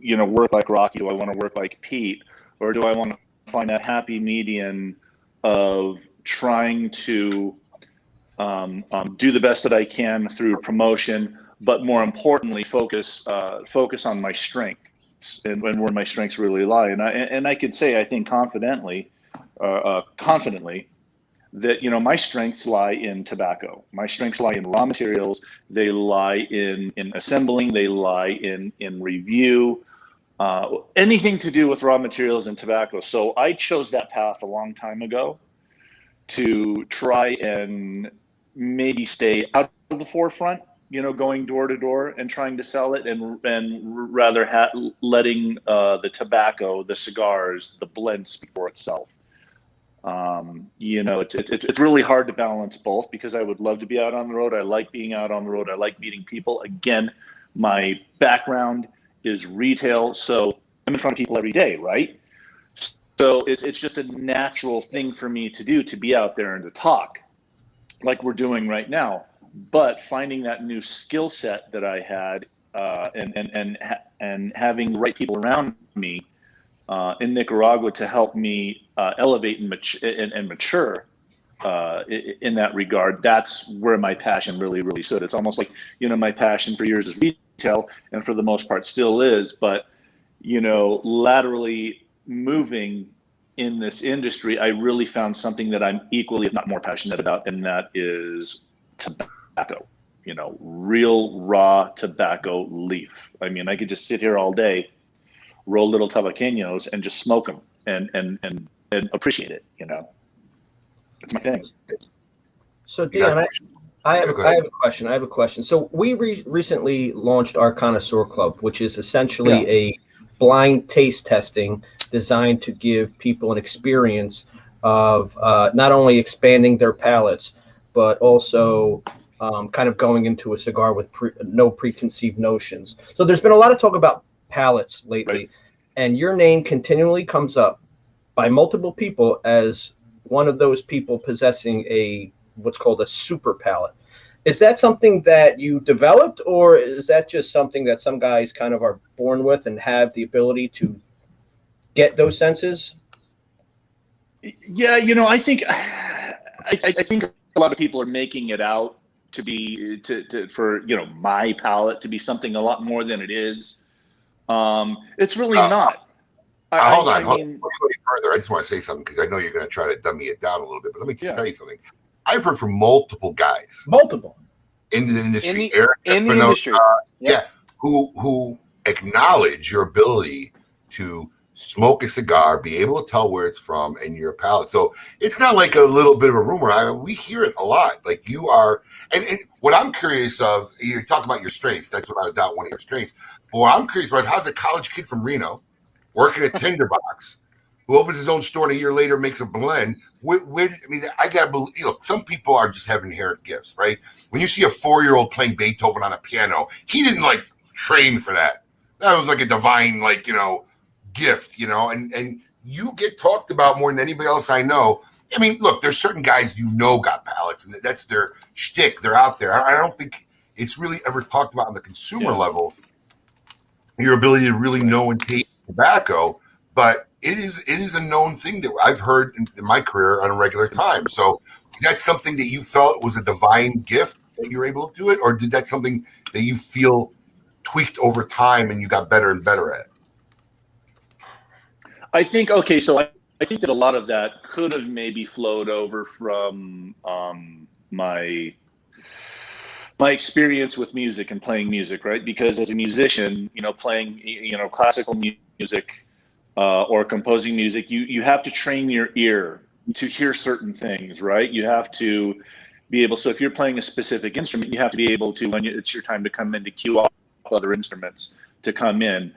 work like Rocky? Do I want to work like Pete? Or do I want to find that happy median of trying to do the best that I can through promotion, but more importantly, focus on my strengths and where my strengths really lie. And I could say, I think confidently, that my strengths lie in tobacco. My strengths lie in raw materials. They lie in assembling. They lie in review. Anything to do with raw materials and tobacco. So I chose that path a long time ago to try and maybe stay out of the forefront, going door to door and trying to sell it, and rather letting the tobacco, the cigars, the blend speak for itself. It's really hard to balance both, because I would love to be out on the road. I like being out on the road. I like meeting people. Again, my background is retail, so I'm in front of people every day, right? So it's just a natural thing for me to do, to be out there and to talk like we're doing right now. But finding that new skill set that I had, and having the right people around me in Nicaragua to help me elevate and mature in that regard, that's where my passion really stood. It's almost like, my passion for years is retail, and for the most part still is, but laterally moving in this industry, I really found something that I'm equally, if not more, passionate about, and that is tobacco. Real raw tobacco leaf. I mean, I could just sit here all day, roll little tabaqueños, and just smoke them and appreciate it. It's my thing. So Dion, I have a question. So we recently launched our Connoisseur Club, which is essentially a blind taste testing designed to give people an experience of not only expanding their palates, but also kind of going into a cigar with no preconceived notions. So there's been a lot of talk about palates lately, and your name continually comes up by multiple people as one of those people possessing what's called a super palate. Is that something that you developed, or is that just something that some guys kind of are born with and have the ability to get those senses? Yeah, I think a lot of people are making it out to be for my palate to be something a lot more than it is. It's really not. Hold on. Before you go any further, I just want to say something, because I know you're going to try to dummy it down a little bit, but let me just tell you something. I've heard from multiple guys in the industry, who acknowledge your ability to smoke a cigar, be able to tell where it's from, and your palate. So it's not like a little bit of a rumor. We hear it a lot. Like you are, and what I'm curious of, you talk about your strengths. That's without a doubt one of your strengths. But what I'm curious about, how's a college kid from Reno working at Tinderbox, who opens his own store and a year later makes a blend. I gotta believe. Some people are just have inherent gifts, right? When you see a 4-year-old playing Beethoven on a piano, he didn't like train for that. That was like a divine, gift, and you get talked about more than anybody else I know. I mean, look, there's certain guys got palates, and that's their shtick. They're out there. I don't think it's really ever talked about on the consumer level, your ability to really know and taste tobacco, but it is a known thing that I've heard in my career on a regular time. So is that something that you felt was a divine gift that you were able to do it, or did that something that you feel tweaked over time and you got better and better at? I think, okay, so I think that a lot of that could have maybe flowed over from my experience with music and playing music, right? Because as a musician, playing, classical music or composing music, you have to train your ear to hear certain things, right? You have to be able, so if you're playing a specific instrument, you have to be able to, when it's your time to come in, to cue off other instruments to come in.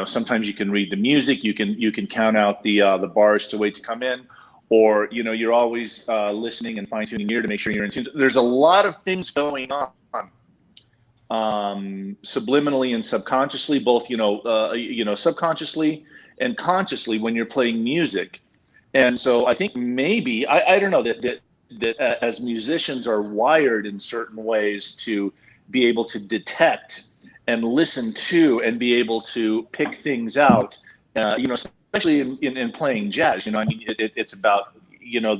Sometimes you can read the music, you can count out the bars to wait to come in, or you're always listening and fine tuning your ear to make sure you're in tune. There's a lot of things going on, subliminally and subconsciously, both subconsciously and consciously when you're playing music. And so I think maybe I don't know that as musicians are wired in certain ways to be able to detect and listen to and be able to pick things out, especially in playing jazz. It's about,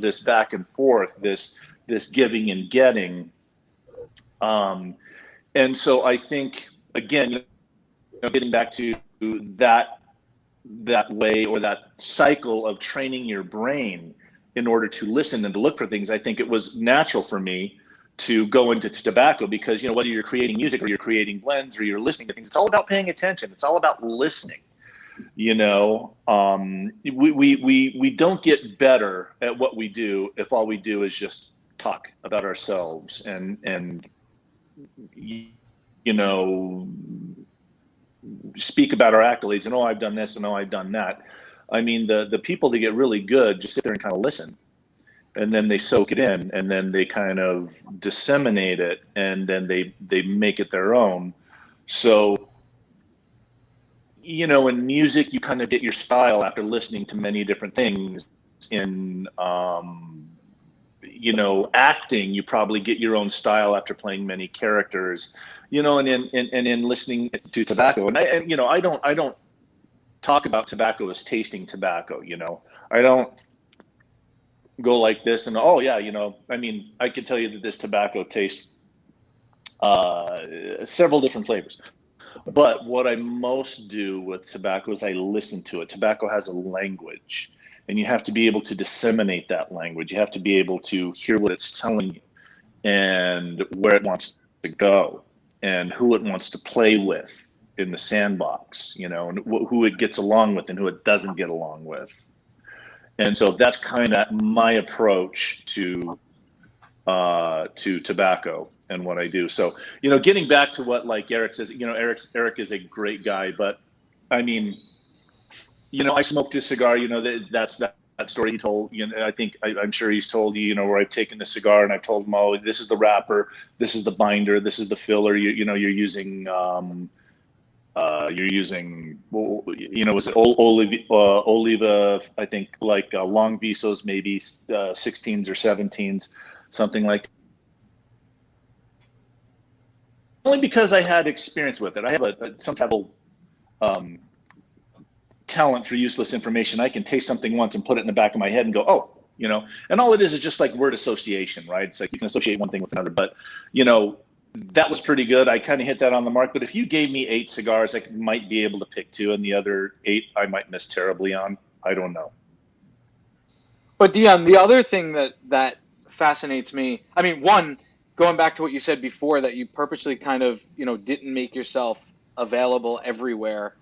this back and forth, this giving and getting. And so I think, again, getting back to that way, or that cycle of training your brain in order to listen and to look for things, I think it was natural for me to go into tobacco, because whether you're creating music or you're creating blends or you're listening to things, it's all about paying attention. It's all about listening. We don't get better at what we do if all we do is just talk about ourselves and speak about our accolades and, I've done this and I've done that. I mean, the people that get really good just sit there and kind of listen. And then they soak it in, and then they kind of disseminate it, and then they make it their own. So, in music, you kind of get your style after listening to many different things. In, acting, you probably get your own style after playing many characters. And in listening to tobacco, and I don't talk about tobacco as tasting tobacco. I don't go like this and I can tell you that this tobacco tastes several different flavors, but what I most do with tobacco is I listen to it. Tobacco has a language, and you have to be able to disseminate that language. You have to be able to hear what it's telling you and where it wants to go and who it wants to play with in the sandbox, and who it gets along with and who it doesn't get along with. And so that's kind of my approach to tobacco and what I do. So, getting back to what Eric says, Eric is a great guy, but I mean, I smoked a cigar, that's that story he told, I'm sure he's told you, where I've taken the cigar and I've told him, oh, this is the wrapper, this is the binder, this is the filler, you're using, was it Oliva, I think, long visos, maybe 16s or 17s, something like that. Only because I had experience with it. I have some type of talent for useless information. I can taste something once and put it in the back of my head and go, oh, and all it is just like word association, right? It's like you can associate one thing with another, but, that was pretty good. I kind of hit that on the mark. But if you gave me 8 cigars, I might be able to pick 2, and the other 8 I might miss terribly on. I don't know. But Dion, the other thing that fascinates me, I mean, one, going back to what you said before, that you purposely kind of, didn't make yourself available everywhere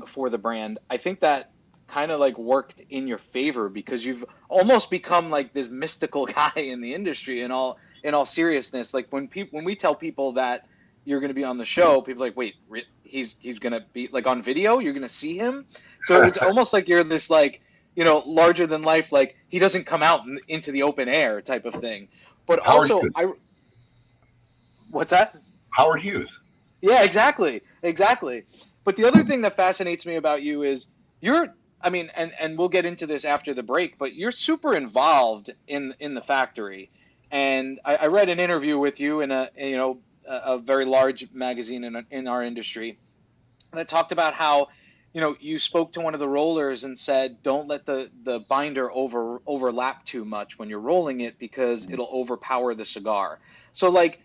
for the brand. I think that kind of worked in your favor, because you've almost become this mystical guy in the industry in all seriousness. When we tell people that, you're going to be on the show, people are like, wait, he's going to be like on video? You're going to see him? So it's almost like you're this like, you know, larger than life, like he doesn't come out into the open air type of thing. But Howard also, Hughes. What's that? Howard Hughes. Yeah, exactly. But the other thing that fascinates me about you is and we'll get into this after the break, but you're super involved in the factory. And I read an interview with you in a very large magazine in our industry that talked about how, you know, you spoke to one of the rollers and said, don't let the binder overlap too much when you're rolling it because it'll overpower the cigar. So like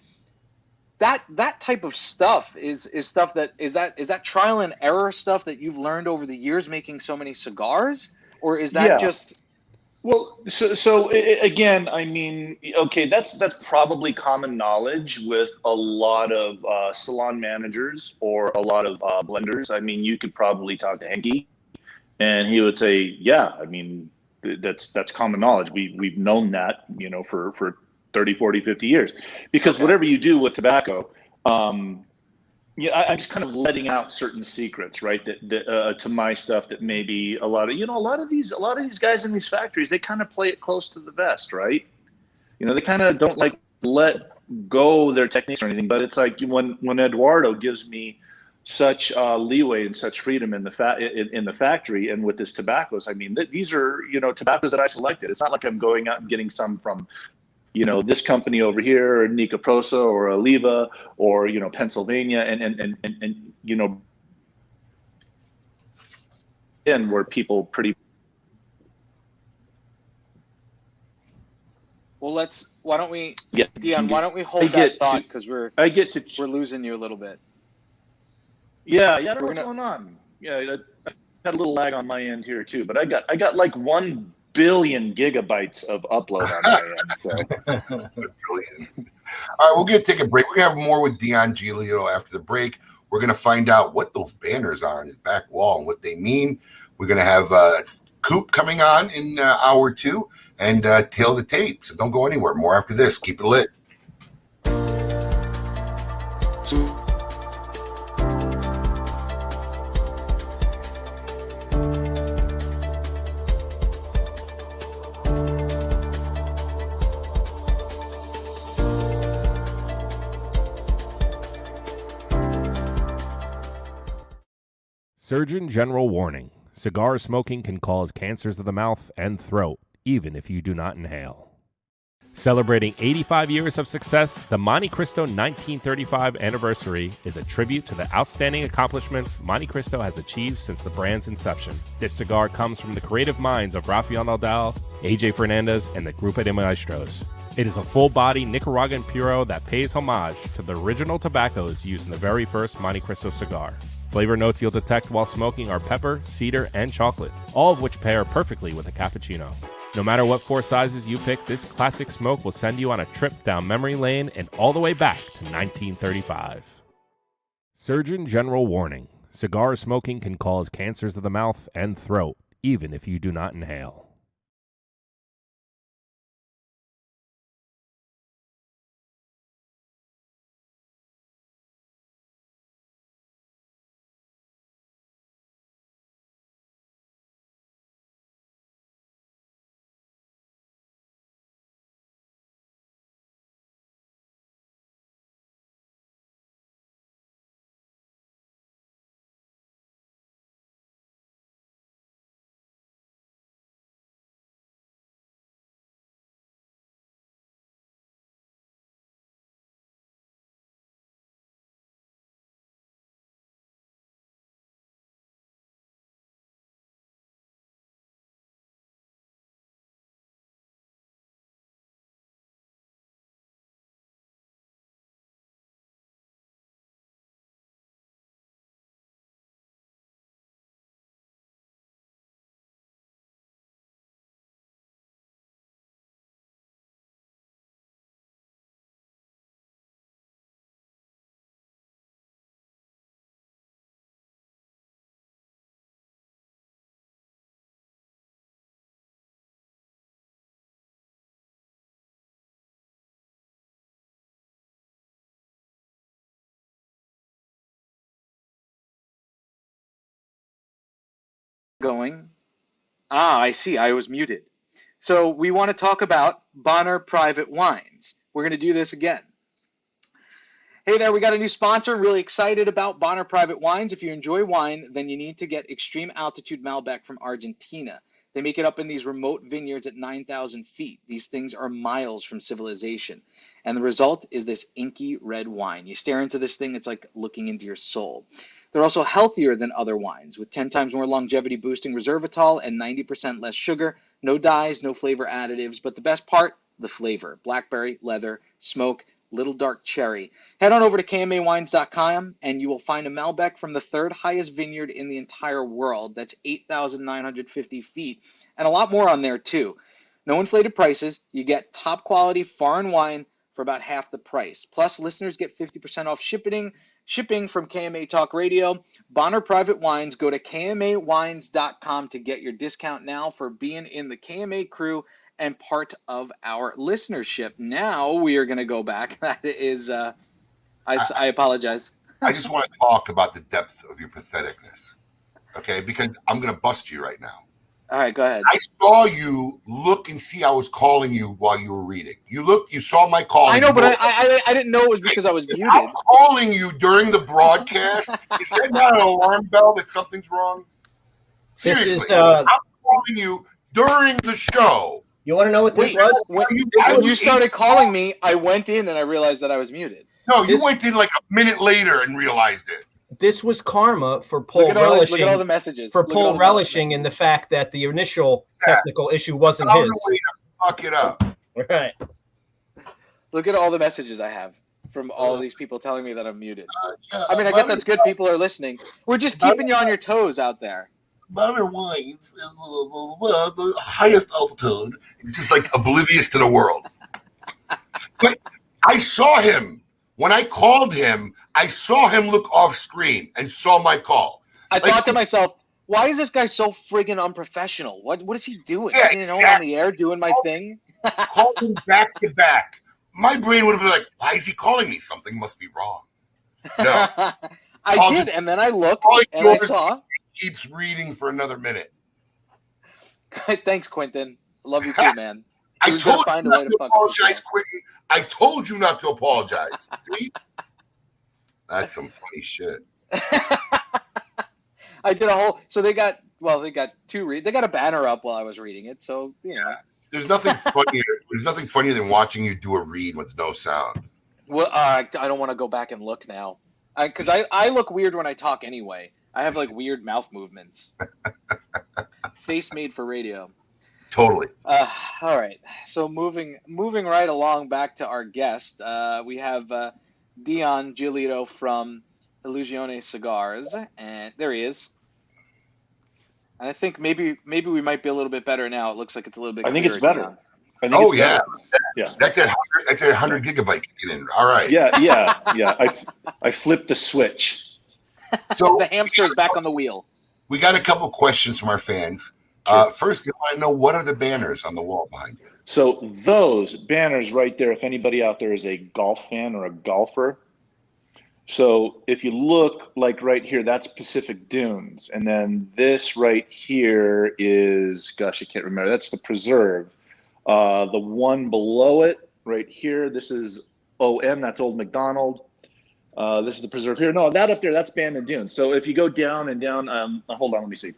that type of stuff is stuff that is that trial and error stuff that you've learned over the years making so many cigars, or is that just? Well, so again, I mean, okay, that's probably common knowledge with a lot of salon managers or a lot of blenders. I mean, you could probably talk to Henke, and he would say, yeah, I mean, that's common knowledge. We've known that, you know, for 30, 40, 50 years, because whatever you do with tobacco, I'm just kind of letting out certain secrets, right? That to my stuff that maybe a lot of these guys in these factories, they kind of play it close to the vest, right? You know, they kind of don't like let go their techniques or anything. But it's like when Eduardo gives me such leeway and such freedom in the factory and with his tobaccos, I mean, these are, you know, tobaccos that I selected. It's not like I'm going out and getting some from, you know, this company over here, or Nica Prosa, or Oliva, or, you know, Pennsylvania, and you know, and where people pretty. Well, why don't we, Yeah, Dion? Why don't we hold that thought, because we're losing you a little bit. Yeah, I don't know what's going on. Yeah, I had a little lag on my end here too, but I got like 1 billion gigabytes of upload on my end. So. Brilliant. All right, we're going to take a break. We're going to have more with Dion Giolito after the break. We're going to find out what those banners are on his back wall and what they mean. We're going to have Coop coming on in hour 2 and Tail the Tape. So don't go anywhere. More after this. Keep it lit. Surgeon General warning. Cigar smoking can cause cancers of the mouth and throat, even if you do not inhale. Celebrating 85 years of success, the Monte Cristo 1935 anniversary is a tribute to the outstanding accomplishments Monte Cristo has achieved since the brand's inception. This cigar comes from the creative minds of Rafael Nadal, AJ Fernandez, and the Grupo de Maestros. It is a full-body Nicaraguan puro that pays homage to the original tobaccos used in the very first Monte Cristo cigar. Flavor notes you'll detect while smoking are pepper, cedar, and chocolate, all of which pair perfectly with a cappuccino. No matter what 4 sizes you pick, this classic smoke will send you on a trip down memory lane and all the way back to 1935. Surgeon General warning. Cigar smoking can cause cancers of the mouth and throat, even if you do not inhale. going. I see. I was muted. So we want to talk about Bonner Private Wines. We're going to do this again. Hey there, we got a new sponsor. Really excited about Bonner Private Wines. If you enjoy wine, then you need to get extreme altitude Malbec from Argentina. They make it up in these remote vineyards at 9,000 feet. These things are miles from civilization. And the result is this inky red wine. You stare into this thing, it's like looking into your soul. They're also healthier than other wines, with 10 times more longevity-boosting resveratrol and 90% less sugar, no dyes, no flavor additives, but the best part, the flavor. Blackberry, leather, smoke, little dark cherry. Head on over to KMAWines.com and you will find a Malbec from the third highest vineyard in the entire world. That's 8,950 feet, and a lot more on there too. No inflated prices. You get top quality foreign wine for about half the price. Plus, listeners get 50% off shipping from KMA Talk Radio. Bonner Private Wines. Go to KMAWines.com to get your discount now for being in the KMA crew and part of our listenership. Now we are going to go back. That is, I apologize. I just want to talk about the depth of your patheticness, okay? Because I'm going to bust you right now. All right, go ahead. I saw you look and see I was calling you while you were reading. You saw my call. I know, but I didn't know it was because I was muted. I'm calling you during the broadcast. Is that not an alarm bell that something's wrong? Seriously, I'm calling you during the show. You want to know what this was? When you started calling me, I went in and I realized that I was muted. No, you went in like a minute later and realized it. This was karma for Paul relishing. Look at all the messages. For Paul relishing in the fact that the initial technical issue wasn't his. Fuck it up. Right. Look at all the messages I have from all these people telling me that I'm muted. I mean, I guess that's good. People are listening. We're just keeping you on your toes out there. Bonner Wines, the highest altitude. It's just like oblivious to the world. But I saw him. When I called him, I saw him look off screen and saw my call. I thought to myself, why is this guy so friggin' unprofessional? What is he doing? Yeah, you know, on the air doing my thing? Called him back to back. My brain would have been like, why is he calling me? Something must be wrong. No. I did, and then I looked and I saw. Keeps reading for another minute. Thanks, Quentin. Love you too, man. I told you not to apologize, Quentin. I told you not to apologize. See? That's some funny shit. I did a whole. So they got two read. They got a banner up while I was reading it. So you know, there's nothing funnier. There's nothing funnier than watching you do a read with no sound. Well, I don't want to go back and look now, because I look weird when I talk anyway. I have like weird mouth movements. Face made for radio. Totally. All right. So moving right along back to our guest, we have Dion Giolito from Illusione Cigars, and there he is. And I think maybe we might be a little bit better now. It looks like it's a little bit. I think it's better. Yeah. That's at 100 gigabyte in. All right. Yeah. I flipped the switch. So the hamster is back on the wheel. We got a couple questions from our fans. First, they want to know, what are the banners on the wall behind you? So those banners right there, if anybody out there is a golf fan or a golfer. So if you look like right here, that's Pacific Dunes. And then this right here is, gosh, I can't remember. That's the Preserve. The one below it right here, this is OM, that's Old McDonald. This is the Preserve here. No, that up there, that's Bandon Dunes. So if you go down and down, hold on, let me see.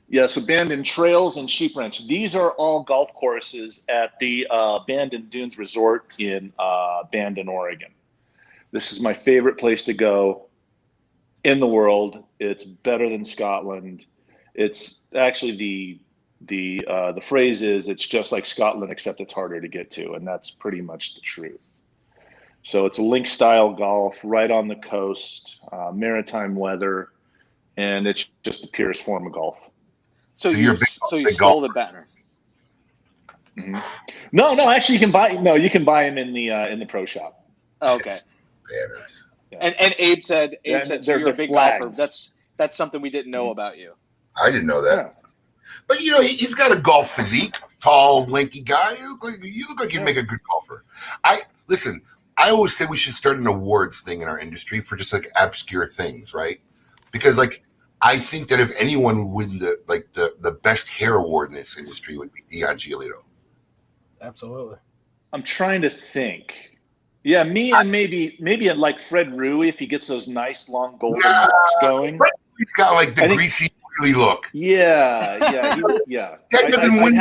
Yeah, so Bandon Trails and Sheep Ranch. These are all golf courses at the Bandon Dunes Resort in Bandon, Oregon. This is my favorite place to go in the world. It's better than Scotland. It's actually the phrase is, it's just like Scotland, except it's harder to get to, and that's pretty much the truth. So it's a link style golf right on the coast, maritime weather, and it's just the purest form of golf. So you stole the banner. Mm-hmm. No, actually you can buy them in the pro shop. Oh, okay. Banners. Yeah. And Abe said so you're a big golfer. That's something we didn't know about you. I didn't know that. Yeah. But you know, he's got a golf physique, tall, lanky guy. You look like you'd make a good golfer. I always say we should start an awards thing in our industry for just like obscure things, right? Because like I think that if anyone would win the best hair award in this industry would be Dion Giolito. Absolutely. I'm trying to think. Yeah, me and maybe like Fred Rui if he gets those nice long golden locks going. He's got like the greasy oily look. Yeah. That doesn't win.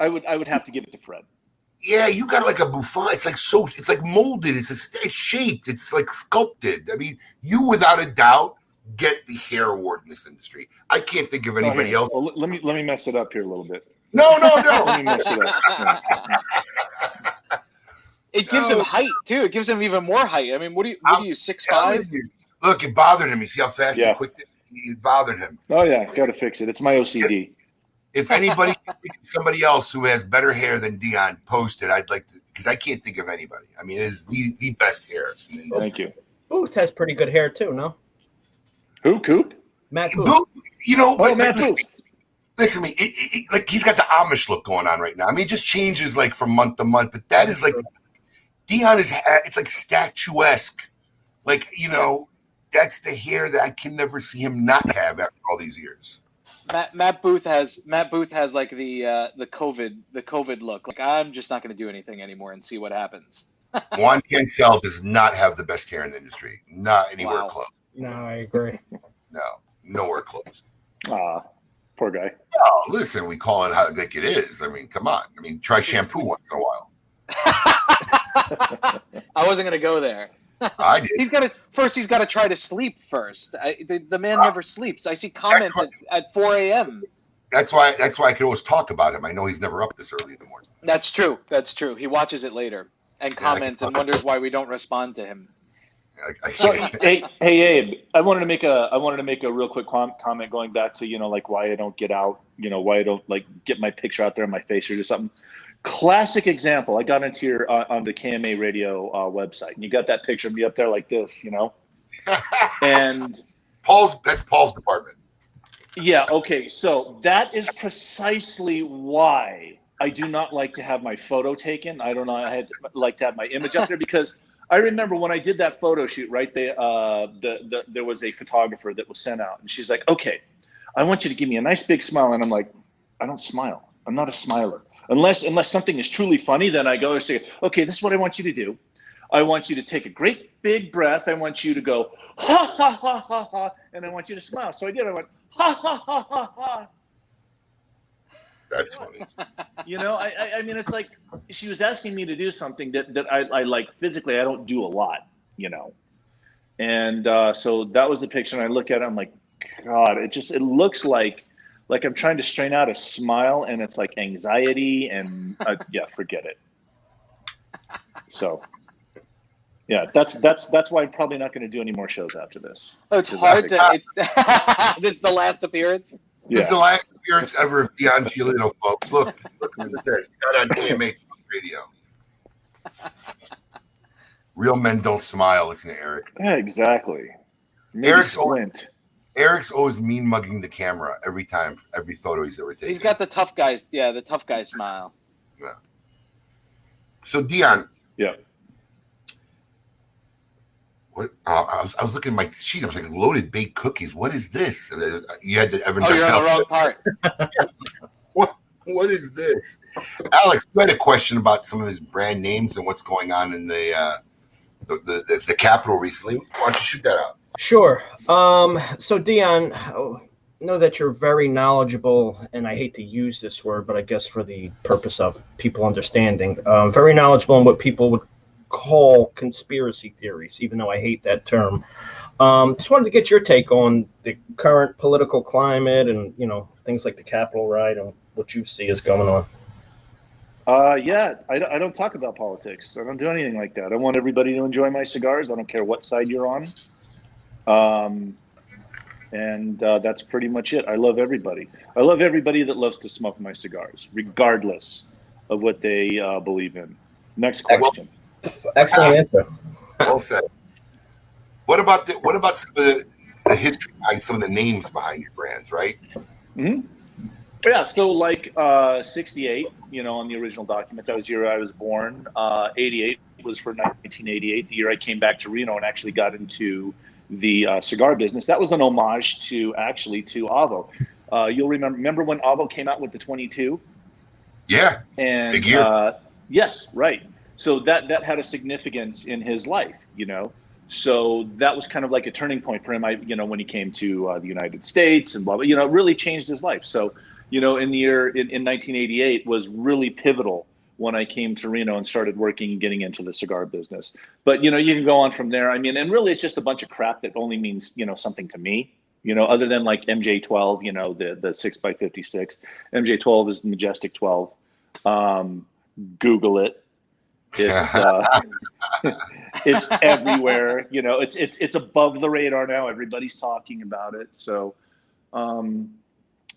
I would have to give it to Fred. Yeah, you got like a Buffon. It's like molded. It's shaped. It's like sculpted. I mean, you without a doubt get the hair award in this industry. I can't think of anybody else. Well, let me mess it up here a little bit. No. Let me mess it up. It gives him height too. It gives him even more height. I mean, what do you 6'5"? Look, it bothered him. You see how fast and quick it bothered him. Oh yeah, got to fix it. It's my OCD. If anybody, somebody else who has better hair than Dion posted, I'd like to, because I can't think of anybody. I mean, it's the best hair. Thank you. Booth has pretty good hair too, no? Who? Coop? Matt Booth. Matt Booth. Listen to me. Like he's got the Amish look going on right now. I mean, it just changes like from month to month. But that is like Dion it's like statuesque. Like that's the hair that I can never see him not have after all these years. Matt Booth has like the COVID look. Like I'm just not going to do anything anymore and see what happens. Juan Cancel does not have the best hair in the industry. Not anywhere close. No, I agree. No, nowhere close. Poor guy. Oh, listen, we call it how like it is. I mean, come on. I mean, try shampoo once in a while. I wasn't going to go there. I did. He's got to try to sleep first. The man never sleeps. I see comments at 4 a.m. That's why I could always talk about him. I know he's never up this early in the morning. That's true. He watches it later and comments and wonders why we don't respond to him. So, hey Abe, I wanted to make a real quick comment going back to like why I don't get out, why I don't like get my picture out there on my face or do something. Classic example. I got into on the KMA radio website, and you got that picture of me up there like this, and that's Paul's department. Yeah. Okay. So that is precisely why I do not like to have my photo taken. I don't know. like to have my image up there because I remember when I did that photo shoot, right? There was a photographer that was sent out, and she's like, "Okay, I want you to give me a nice big smile," and I'm like, "I don't smile. I'm not a smiler." Unless something is truly funny, then I go and say, okay, this is what I want you to do. I want you to take a great big breath. I want you to go, ha, ha, ha, ha, ha, and I want you to smile. So I did. I went, ha, ha, ha, ha, ha. That's funny. I mean, it's like she was asking me to do something that I like physically I don't do a lot, And so that was the picture, and I look at it, I'm like, God, it looks like I'm trying to strain out a smile, and it's like anxiety, and forget it. So, yeah, that's why I'm probably not going to do any more shows after this. Oh, it's hard to. This is the last appearance. Yeah. This is the last appearance ever of Dion Giolito, folks. Look at this. Got on KMA Talk Radio. Real men don't smile. Listen to Eric. Yeah, exactly. Eric's always mean mugging the camera every photo he's ever taken. He's got the tough guy smile. Yeah. So Dion. Yeah. What? I was looking at my sheet. I was like, loaded baked cookies. What is this? You had to ever. Oh, you're on the wrong part. What is this, Alex? You had a question about some of his brand names and what's going on in the Capitol recently. Why don't you shoot that out? Sure. So Dion, I know that you're very knowledgeable, and I hate to use this word, but I guess for the purpose of people understanding, very knowledgeable in what people would call conspiracy theories, even though I hate that term. Just wanted to get your take on the current political climate and, things like the Capitol riot and what you see is going on. I don't talk about politics. I don't do anything like that. I want everybody to enjoy my cigars. I don't care what side you're on. And that's pretty much it. I love everybody. I love everybody that loves to smoke my cigars, regardless of what they believe in. Next question. Excellent answer. Well said. What about some of the history behind some of the names behind your brands, right? Mm-hmm. Yeah, so like 68, on the original documents, that was the year I was born. 88 was for 1988, the year I came back to Reno and actually got into the cigar business. That was an homage to Avo. You'll remember when Avo came out with the 22? Yeah. And big year. Yes, right. So that had a significance in his life, So that was kind of like a turning point for him. When he came to the United States and blah blah, it really changed his life. So, in the year in 1988 was really pivotal when I came to Reno and started working and getting into the cigar business. But you can go on from there. I mean, and really it's just a bunch of crap that only means something to me. Other than like MJ12, the 6x56. MJ12 is the Majestic 12. Google it. It's everywhere. It's above the radar now. Everybody's talking about it. So,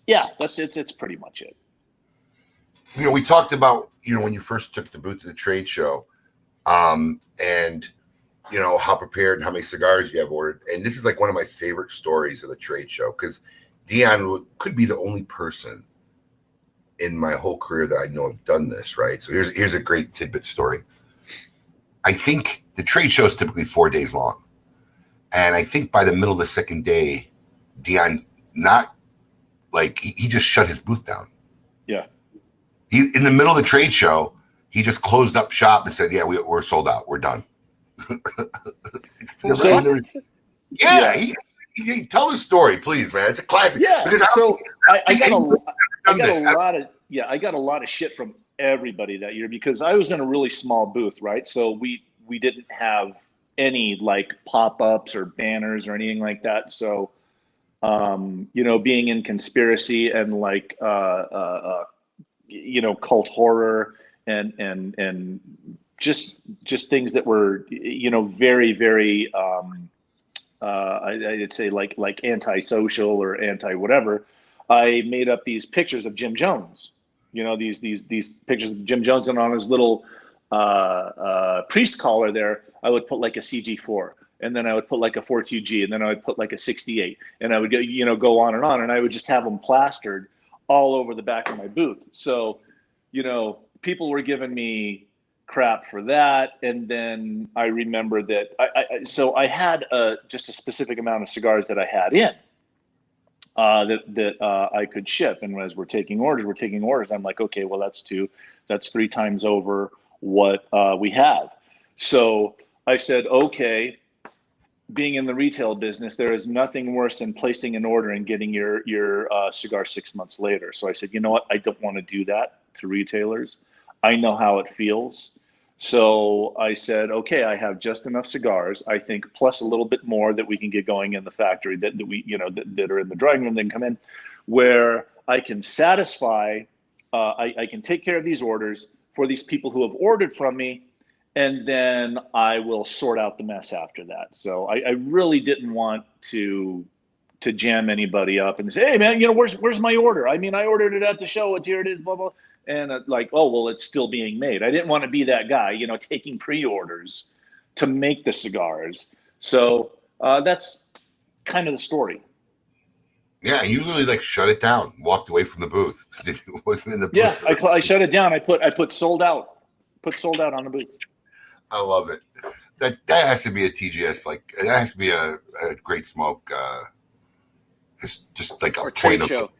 it's pretty much it. We talked about when you first took the booth to the trade show, and how prepared and how many cigars you have ordered. And this is like one of my favorite stories of the trade show, because Dion could be the only person in my whole career that I know have done this, right? So here's a great tidbit story. I think the trade show is typically 4 days long. And I think by the middle of the second day, Dion, he just shut his booth down. Yeah. He, in the middle of the trade show, he just closed up shop and said, yeah, we're sold out. We're done. He tell the story, please, man. It's a classic. Yeah. Because I got a lot of shit from everybody that year because I was in a really small booth, right? So we didn't have any like pop-ups or banners or anything like that. So, being in conspiracy and like, cult horror and just things that were, very, very, I'd say like antisocial or anti whatever. I made up these pictures of Jim Jones, these pictures of Jim Jones, and on his little priest collar there, I would put like a CG4, and then I would put like a 42G, and then I would put like a 68, and I would go on, and I would just have them plastered all over the back of my booth. So, people were giving me crap for that. And then I remember that I had just a specific amount of cigars that I had in that I could ship. And as we're taking orders, I'm like, okay, well, that's 3 times over what we have. So I said, okay, being in the retail business, there is nothing worse than placing an order and getting your cigar 6 months later. So I said, you know what? I don't want to do that to retailers. I know how it feels. So I said, okay, I have just enough cigars, I think, plus a little bit more that we can get going in the factory that we, that are in the drawing room, then come in, where I can satisfy, I can take care of these orders for these people who have ordered from me, and then I will sort out the mess after that. So I really didn't want to jam anybody up and say, hey man, where's my order? I mean, I ordered it at the show, and here it is, blah, blah. And like, oh, well, it's still being made. I didn't want to be that guy, taking pre-orders to make the cigars. So that's kind of the story. Yeah, you literally shut it down, walked away from the booth. It wasn't in the booth. Yeah, I shut it down. I put sold out. Put sold out on the booth. I love it. That has to be a TGS, that has to be a Great Smoke. It's just like a trade show.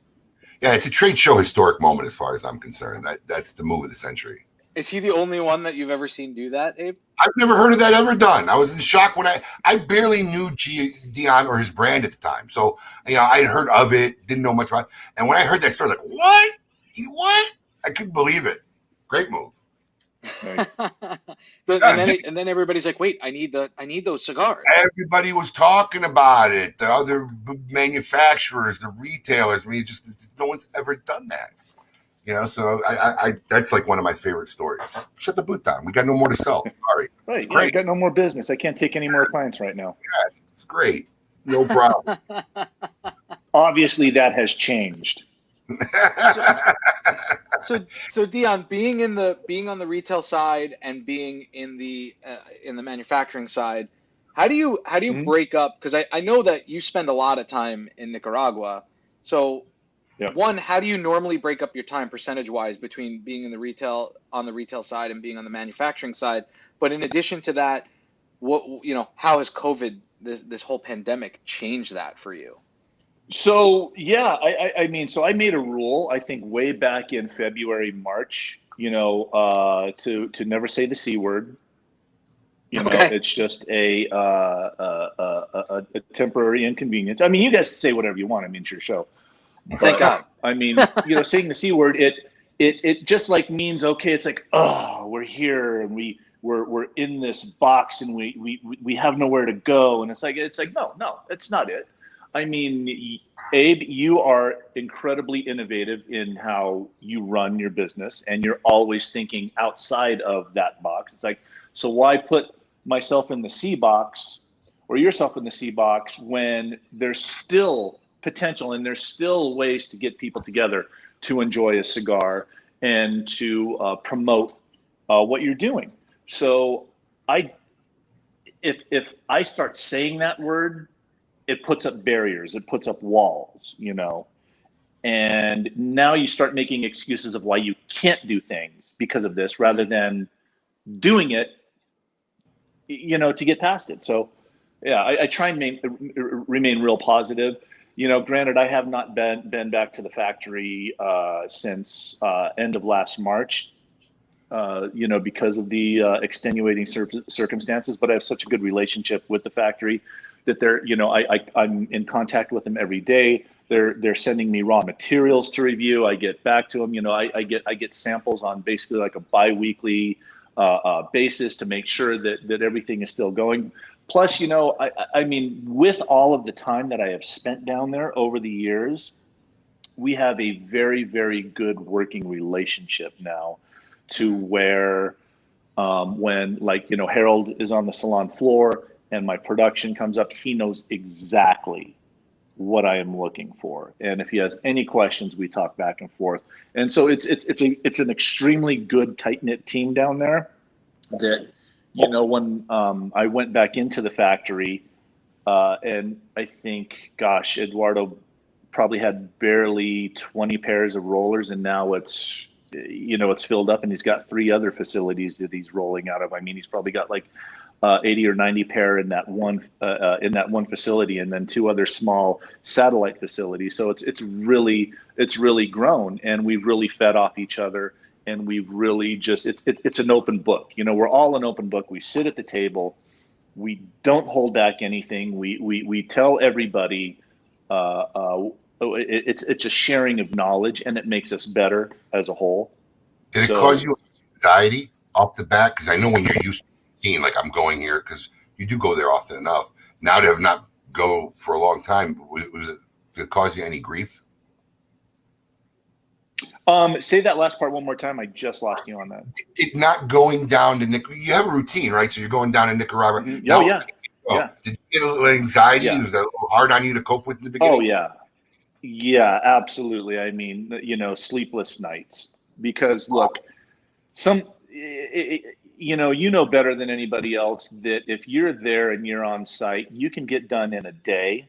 Yeah, it's a trade show historic moment as far as I'm concerned. That's the move of the century. Is he the only one that you've ever seen do that, Abe? I've never heard of that ever done. I was in shock when I barely knew Dion or his brand at the time. So, I had heard of it, didn't know much about it. And when I heard that story, like, what? What? I couldn't believe it. Great move. and then everybody's like, wait, I need those cigars. Everybody was talking about it. The other manufacturers, the retailers. I mean, just no one's ever done that. So I that's like one of my favorite stories. Just shut the booth down. We got no more to sell. Sorry. Right. Yeah, I got no more business. I can't take any more clients right now. Yeah, it's great. No problem. Obviously, that has changed. So Dion, being on the retail side and being in the manufacturing side, how do you break up? Because I know that you spend a lot of time in Nicaragua. So one, how do you normally break up your time percentage wise between being on the retail side and being on the manufacturing side? But in addition to that, how has COVID this whole pandemic change that for you? So yeah, I mean, so I made a rule, I think way back in February, March, to never say the C word. It's just a temporary inconvenience. I mean, you guys can say whatever you want. I mean, it's your show. Thank God. I mean, saying the C word, it just like means, okay, it's like, oh, we're here and we're in this box and we have nowhere to go. And it's like, no, it's not it. I mean, Abe, you are incredibly innovative in how you run your business, and you're always thinking outside of that box. It's like, so why put myself in the C box or yourself in the C box when there's still potential and there's still ways to get people together to enjoy a cigar and to promote what you're doing. So if I start saying that word, it puts up barriers, it puts up walls, and now you start making excuses of why you can't do things because of this rather than doing it, to get past it. So yeah, I try and remain real positive. Granted, I have not been back to the factory since end of last March, because of the extenuating circumstances, but I have such a good relationship with the factory that they're, I'm in contact with them every day. They're sending me raw materials to review. I get back to them. I get samples on basically like a bi-weekly basis to make sure that everything is still going. Plus, I mean, with all of the time that I have spent down there over the years, we have a very, very good working relationship now, to where when Harold is on the salon floor and my production comes up, he knows exactly what I am looking for. And if he has any questions, we talk back and forth. And so it's an extremely good, tight-knit team down there that, when I went back into the factory, and I think, gosh, Eduardo probably had barely 20 pairs of rollers, and now it's filled up, and he's got 3 other facilities that he's rolling out of. I mean, he's probably got like 80 or 90 pair in that one facility, and then 2 other small satellite facilities. So it's really grown, and we've really fed off each other, and we've really just it's an open book. We're all an open book. We sit at the table, we don't hold back anything. We tell everybody. It's a sharing of knowledge, and it makes us better as a whole. Did it cause you anxiety off the bat? Because I know when you're used to being like, I'm going here, because you do go there often enough. Now to have not go for a long time, did it cause you any grief? Say that last part one more time. I just lost you on that. It not going down to Nicaragua. You have a routine, right? So you're going down to Nicaragua. Mm-hmm. Now, yeah. Did you get a little anxiety? Yeah. Was that a little hard on you to cope with in the beginning? Oh yeah. Yeah, absolutely. I mean, sleepless nights, because look, you know better than anybody else that if you're there and you're on site, you can get done in a day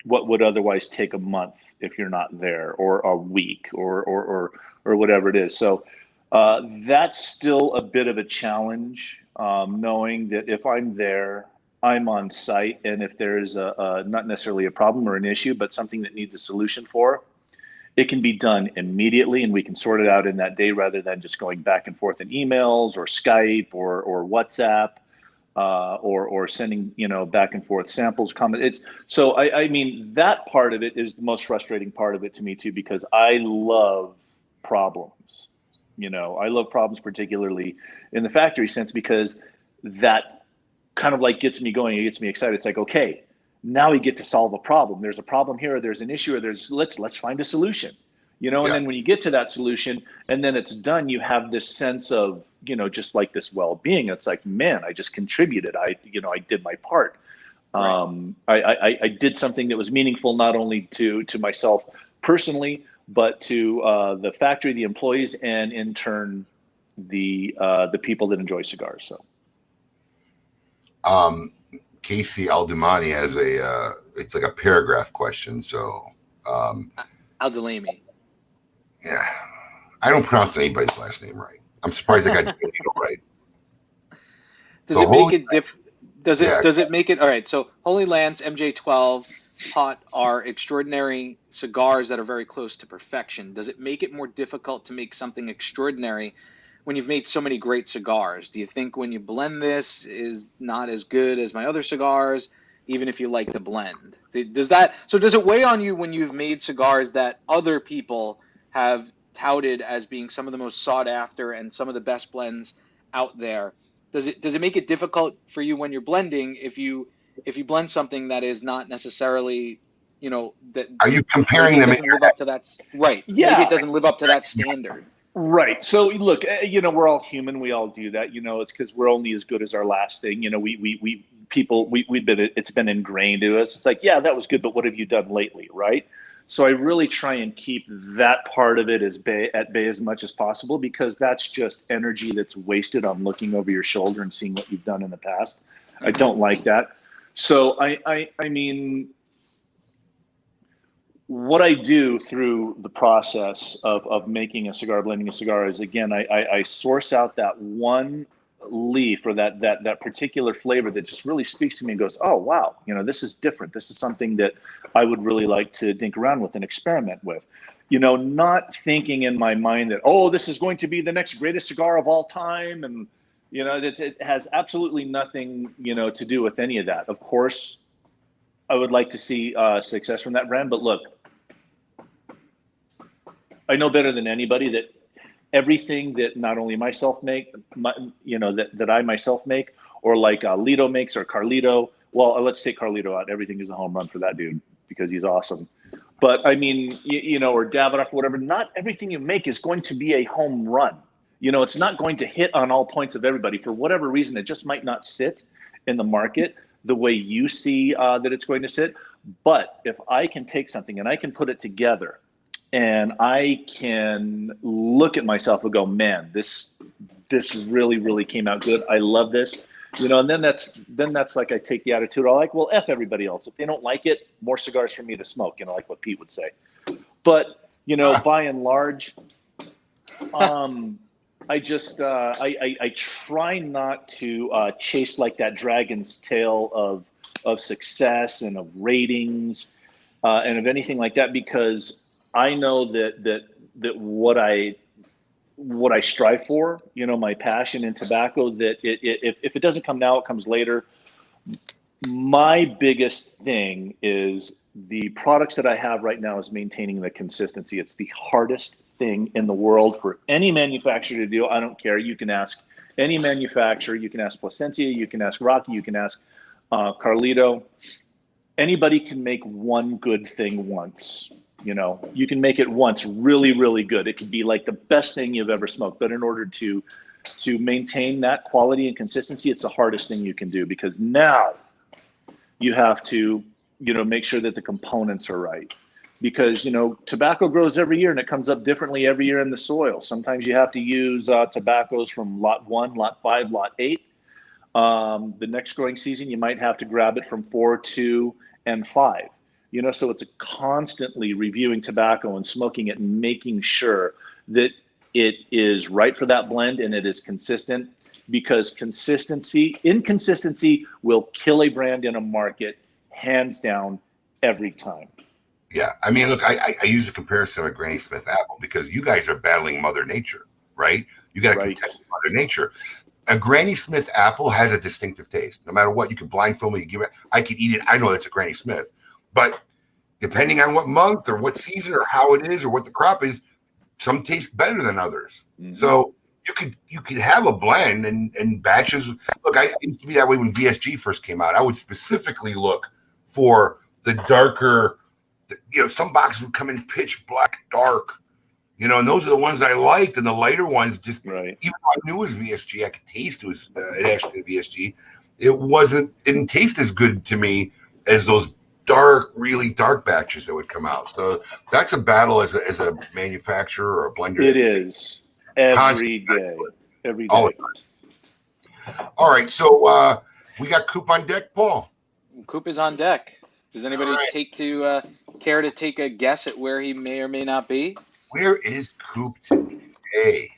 what would otherwise take a month if you're not there, or a week, or whatever it is. So that's still a bit of a challenge, knowing that if I'm there, I'm on site, and if there's not necessarily a problem or an issue, but something that needs a solution for, it can be done immediately, and we can sort it out in that day rather than just going back and forth in emails or Skype or WhatsApp, or sending back and forth samples, comments. So I mean, that part of it is the most frustrating part of it to me too, because I love problems. I love problems, particularly in the factory sense, because that kind of like gets me going. It gets me excited. It's like, okay, now we get to solve a problem. There's a problem here, or there's an issue, or let's find a solution, and then when you get to that solution and then it's done, you have this sense of, just like this well-being. It's like, man, I just contributed. I did my part. Right. I did something that was meaningful, not only to myself personally, but to the factory, the employees, and in turn, the people that enjoy cigars. So. Casey Aldemani has it's like a paragraph question. So, Aldemani. Yeah, I don't pronounce anybody's last name right. I'm surprised I got Giolito right. Does it make it all right? So Holy Lance, MJ12, Pot are extraordinary cigars that are very close to perfection. Does it make it more difficult to make something extraordinary when you've made so many great cigars? Do you think when you blend this is not as good as my other cigars, even if you like the blend? Does it weigh on you when you've made cigars that other people have touted as being some of the most sought after and some of the best blends out there? Does it make it difficult for you when you're blending if you blend something that is not necessarily, that are you comparing them? Doesn't live up to that, right? Yeah. Maybe it doesn't live up to that standard. Right. So look, we're all human. We all do that. It's because we're only as good as our last thing. It's been ingrained to us. It's like, yeah, that was good, but what have you done lately, right? So I really try and keep that part of it at bay as much as possible, because that's just energy that's wasted on looking over your shoulder and seeing what you've done in the past. I don't like that. So I mean, what I do through the process of making a cigar, blending a cigar, is, again, I source out that one leaf or that particular flavor that just really speaks to me and goes, oh, wow, this is different. This is something that I would really like to dink around with and experiment with. Not thinking in my mind that, oh, this is going to be the next greatest cigar of all time. And, it has absolutely nothing, to do with any of that. Of course, I would like to see success from that brand. But look, I know better than anybody that everything that not only myself make, that I myself make, or like Lito makes, or Carlito. Well, let's take Carlito out. Everything is a home run for that dude because he's awesome. But I mean, or Davidoff, whatever. Not everything you make is going to be a home run. It's not going to hit on all points of everybody. For whatever reason, it just might not sit in the market the way you see that it's going to sit. But if I can take something and I can put it together, and I can look at myself and go, man, this really, really came out good. I love this, and then that's like, I take the attitude, well, F everybody else. If they don't like it, more cigars for me to smoke, like what Pete would say. But, by and large, I just, I try not to chase like that dragon's tail of success and of ratings and of anything like that, because I know that what I strive for, my passion in tobacco, that if it doesn't come now, it comes later. My biggest thing is the products that I have right now is maintaining the consistency. It's the hardest thing in the world for any manufacturer to do. I don't care. You can ask any manufacturer. You can ask Placencia. You can ask Rocky. You can ask Carlito. Anybody can make one good thing once. You can make it once really, really good. It could be like the best thing you've ever smoked. But in order to maintain that quality and consistency, it's the hardest thing you can do, because now you have to, make sure that the components are right. Because, tobacco grows every year and it comes up differently every year in the soil. Sometimes you have to use tobaccos from lot 1, lot 5, lot 8. The next growing season, you might have to grab it from 4, 2, and 5. So it's a constantly reviewing tobacco and smoking it and making sure that it is right for that blend and it is consistent, because inconsistency will kill a brand in a market, hands down, every time. Yeah. I mean, look, I use a comparison of Granny Smith apple, because you guys are battling Mother Nature, right? You got to contest Mother Nature. A Granny Smith apple has a distinctive taste. No matter what, you can blindfold me, you give it, I could eat it. I know that's a Granny Smith. But depending on what month or what season or how it is or what the crop is, some taste better than others. Mm-hmm. So you could have a blend and batches. Look, I used to be that way when VSG first came out. I would specifically look for the darker, some boxes would come in pitch black dark, and those are the ones I liked. And the lighter ones, just even though I knew it was VSG, I could taste it was actually VSG. It didn't taste as good to me as those dark, really dark batches that would come out. So that's a battle as a manufacturer or a blender. It is every day. All right. So we got Coop on deck, Paul. Coop is on deck. Does anybody care to take a guess at where he may or may not be? Where is Coop today?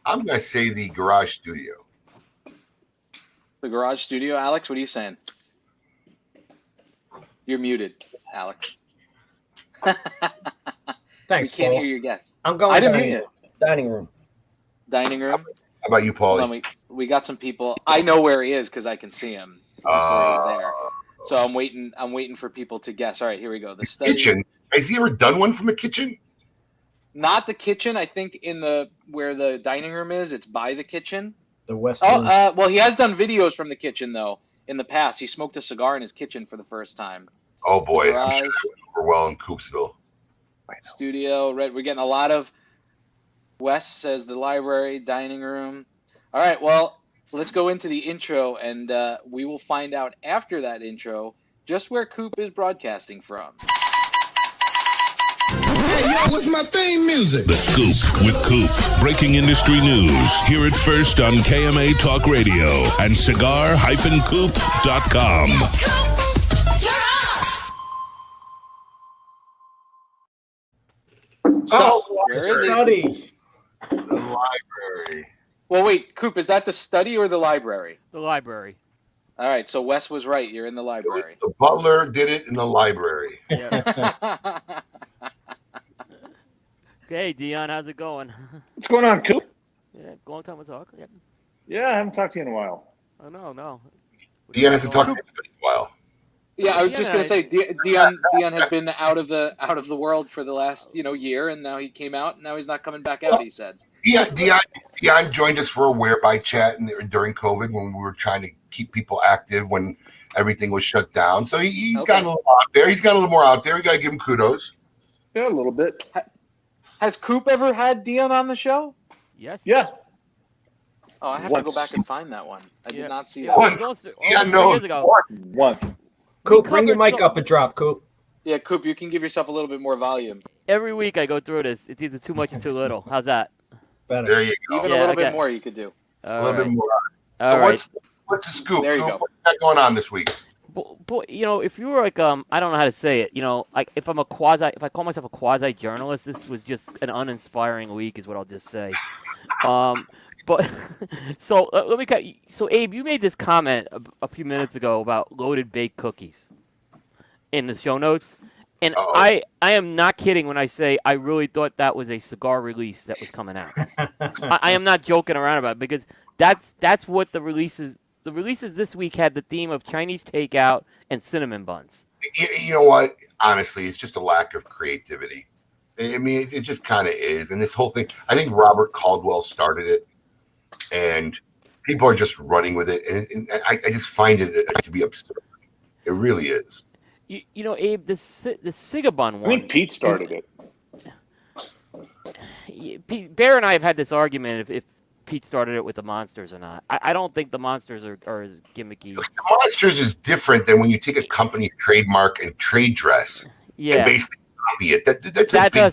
I'm going to say the garage studio. The garage studio, Alex. What are you saying? You're muted, Alex. Thanks, We can't Paul. hear your guess. I'm going I didn't dining, mute you. dining room. Dining room. How about you, Hold on, Paulie? we got some people. I know where he is because I can see him before he's there. So I'm waiting for people to guess. All right, here we go. The study. Kitchen. Has he ever done one from a kitchen? Not the kitchen. I think in the where the dining room is, it's by the kitchen. The West. Well, he has done videos from the kitchen though. In the past, he smoked a cigar in his kitchen for the first time. Oh boy, Garage. I'm sure we're well in Coopsville. Studio, red. We're getting a lot of. Wes says the library, dining room. All right, well, let's go into the intro, and we will find out after that intro just where Coop is broadcasting from. Hey, yo, what's my theme music? The Scoop with Coop. Breaking industry news. Hear it first on KMA Talk Radio and cigar-coop.com. Where is it? Study. The library. Well, wait, Coop, is that the study or the library? The library. All right, so Wes was right. You're in the library. The butler did it in the library. Yeah. Hey, Dion, how's it going? What's going on, Coop? Yeah, long time to talk. Yeah. Yeah, I haven't talked to you in a while. Oh, no. Dion hasn't talked to me in a while. Yeah, I was just gonna say Yeah. Dion has been out of the world for the last year, and now he came out, and now he's not coming back out. He said. Yeah, Dion joined us for a whereby chat during COVID when we were trying to keep people active when everything was shut down. So he's gotten a little out there. He's got a little more out there. We got to give him kudos. Yeah, a little bit. Has Coop ever had Dion on the show? Yes. Yeah. Oh, I have to go back and find that one. I did not see that. Once. Yeah, no. Years ago. Once. Coop, bring your mic up a drop, Coop. Yeah, Coop, you can give yourself a little bit more volume. Every week I go through this. It's either too much or too little. How's that? Better. There you go. Even a little bit more you could do. A little bit more. All So right. what's the scoop? There you Coop? go. What's got going on this week? But if you were like I don't know how to say it, like if I call myself a quasi journalist, this was just an uninspiring week, is what I'll just say. But so let me cut. So Abe, you made this comment a few minutes ago about loaded baked cookies in the show notes, and I am not kidding when I say I really thought that was a cigar release that was coming out. I am not joking around about it, because that's what the releases. The releases this week had the theme of Chinese takeout and cinnamon buns. You know what? Honestly, it's just a lack of creativity. I mean, it just kind of is. And this whole thing, I think Robert Caldwell started it, and people are just running with it. And I just find it to be absurd. It really is. Abe, the Cigar bun one. I think Pete started it. Bear and I have had this argument if Pete started it with the Monsters or not. I don't think the Monsters are as gimmicky. The Monsters is different than when you take a company's trademark and trade dress and basically copy it. That's what I'm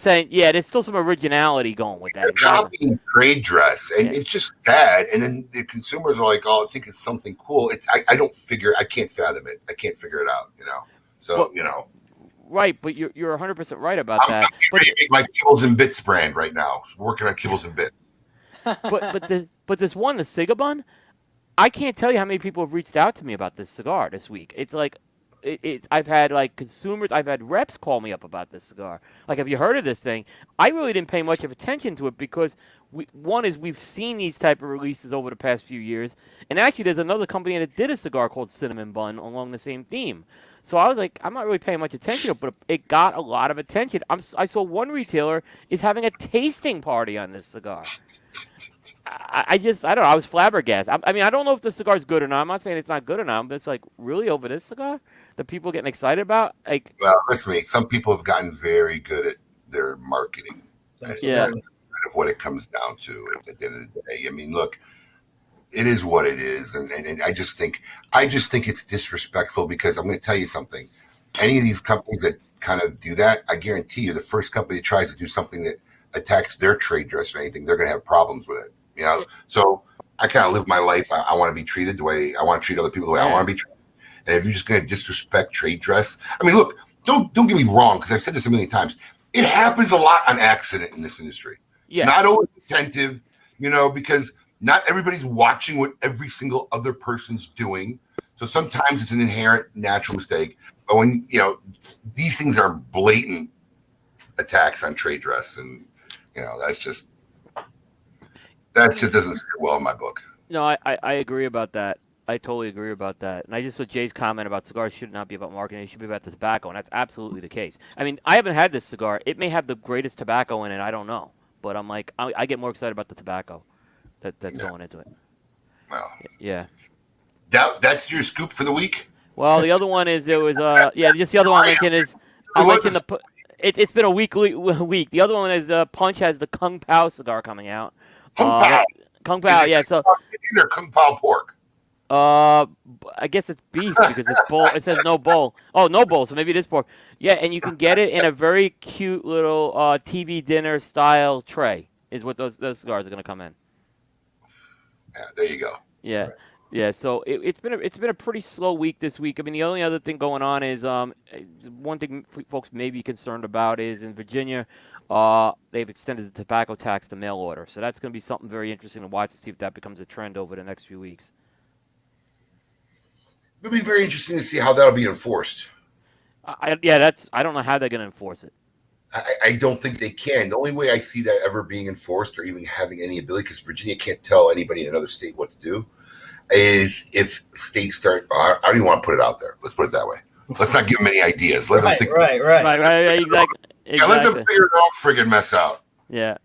Copying trade dress, and it's just sad. And then the consumers are like, "Oh, I think it's something cool." I can't fathom it. I can't figure it out. So Right, but you're 100% right about that. I'm trying to make my Kibbles and Bits brand right now. Working on Kibbles and Bits. But this one, the Cigar bun, I can't tell you how many people have reached out to me about this cigar this week. It's like, I've had like consumers, I've had reps call me up about this cigar. Like, have you heard of this thing? I really didn't pay much of attention to it because we've seen these type of releases over the past few years, and actually there's another company that did a cigar called Cinnamon Bun along the same theme. So I was like, I'm not really paying much attention to it, but it got a lot of attention. I saw one retailer is having a tasting party on this cigar. I don't know. I was flabbergasted. I mean, I don't know if the cigar is good or not. I'm not saying it's not good or not, but it's like, really, over this cigar that people getting excited about? Like, well, listen to me. Some people have gotten very good at their marketing. Yeah. That's kind of what it comes down to at the end of the day. I mean, look, it is what it is, and I just think it's disrespectful, because I'm going to tell you something. Any of these companies that kind of do that, I guarantee you, the first company that tries to do something that attacks their trade dress or anything, they're going to have problems with it. So I kind of live my life. I want to be treated the way I want to treat other people the way I want to be treated. And if you're just going to disrespect trade dress, I mean, look, don't get me wrong, because I've said this a million times. It happens a lot on accident in this industry. Yeah. It's not always attentive, because not everybody's watching what every single other person's doing. So sometimes it's an inherent natural mistake. But when, these things are blatant attacks on trade dress, and, that just doesn't sit well in my book. No, I agree about that. I totally agree about that. And I just saw Jay's comment about cigars should not be about marketing. It should be about the tobacco, and that's absolutely the case. I mean, I haven't had this cigar. It may have the greatest tobacco in it. I don't know. But I'm like, I get more excited about the tobacco that's going into it. Well, yeah. That's your scoop for the week? Well, the other one is just the other one I mentioned is I'll mention it's been a week. The other one is Punch has the Kung Pao cigar coming out. Kung Pao, yeah. So either Kung Pao pork. I guess it's beef because it's bull. It says no bull. Oh, no bull. So maybe it is pork. Yeah, and you can get it in a very cute little TV dinner style tray. Is what those cigars are going to come in. Yeah, there you go. Yeah. Right. Yeah, so it's been a pretty slow week this week. I mean, the only other thing going on is one thing folks may be concerned about is in Virginia, they've extended the tobacco tax to mail order. So that's going to be something very interesting to watch to see if that becomes a trend over the next few weeks. It'll be very interesting to see how that'll be enforced. I don't know how they're going to enforce it. I don't think they can. The only way I see that ever being enforced or even having any ability, because Virginia can't tell anybody in another state what to do, is if states start. I don't even want to put it out there. Let's put it that way. Let's not give them any ideas. Let them think. Right. Exactly. Yeah, let them figure their own friggin' mess out. Yeah.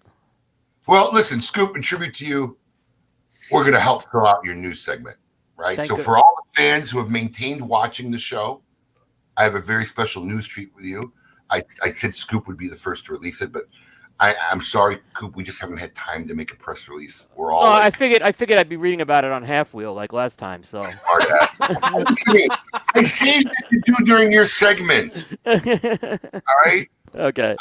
Well, listen, Scoop, in tribute to you, we're going to help fill out your news segment, right? So for all the fans who have maintained watching the show, I have a very special news treat with you. I said Scoop would be the first to release it, but I'm sorry, Coop. We just haven't had time to make a press release. We're all. I figured I'd be reading about it on Half Wheel like last time. So. Smart ass. I saved it to do during your segment. All right. Okay.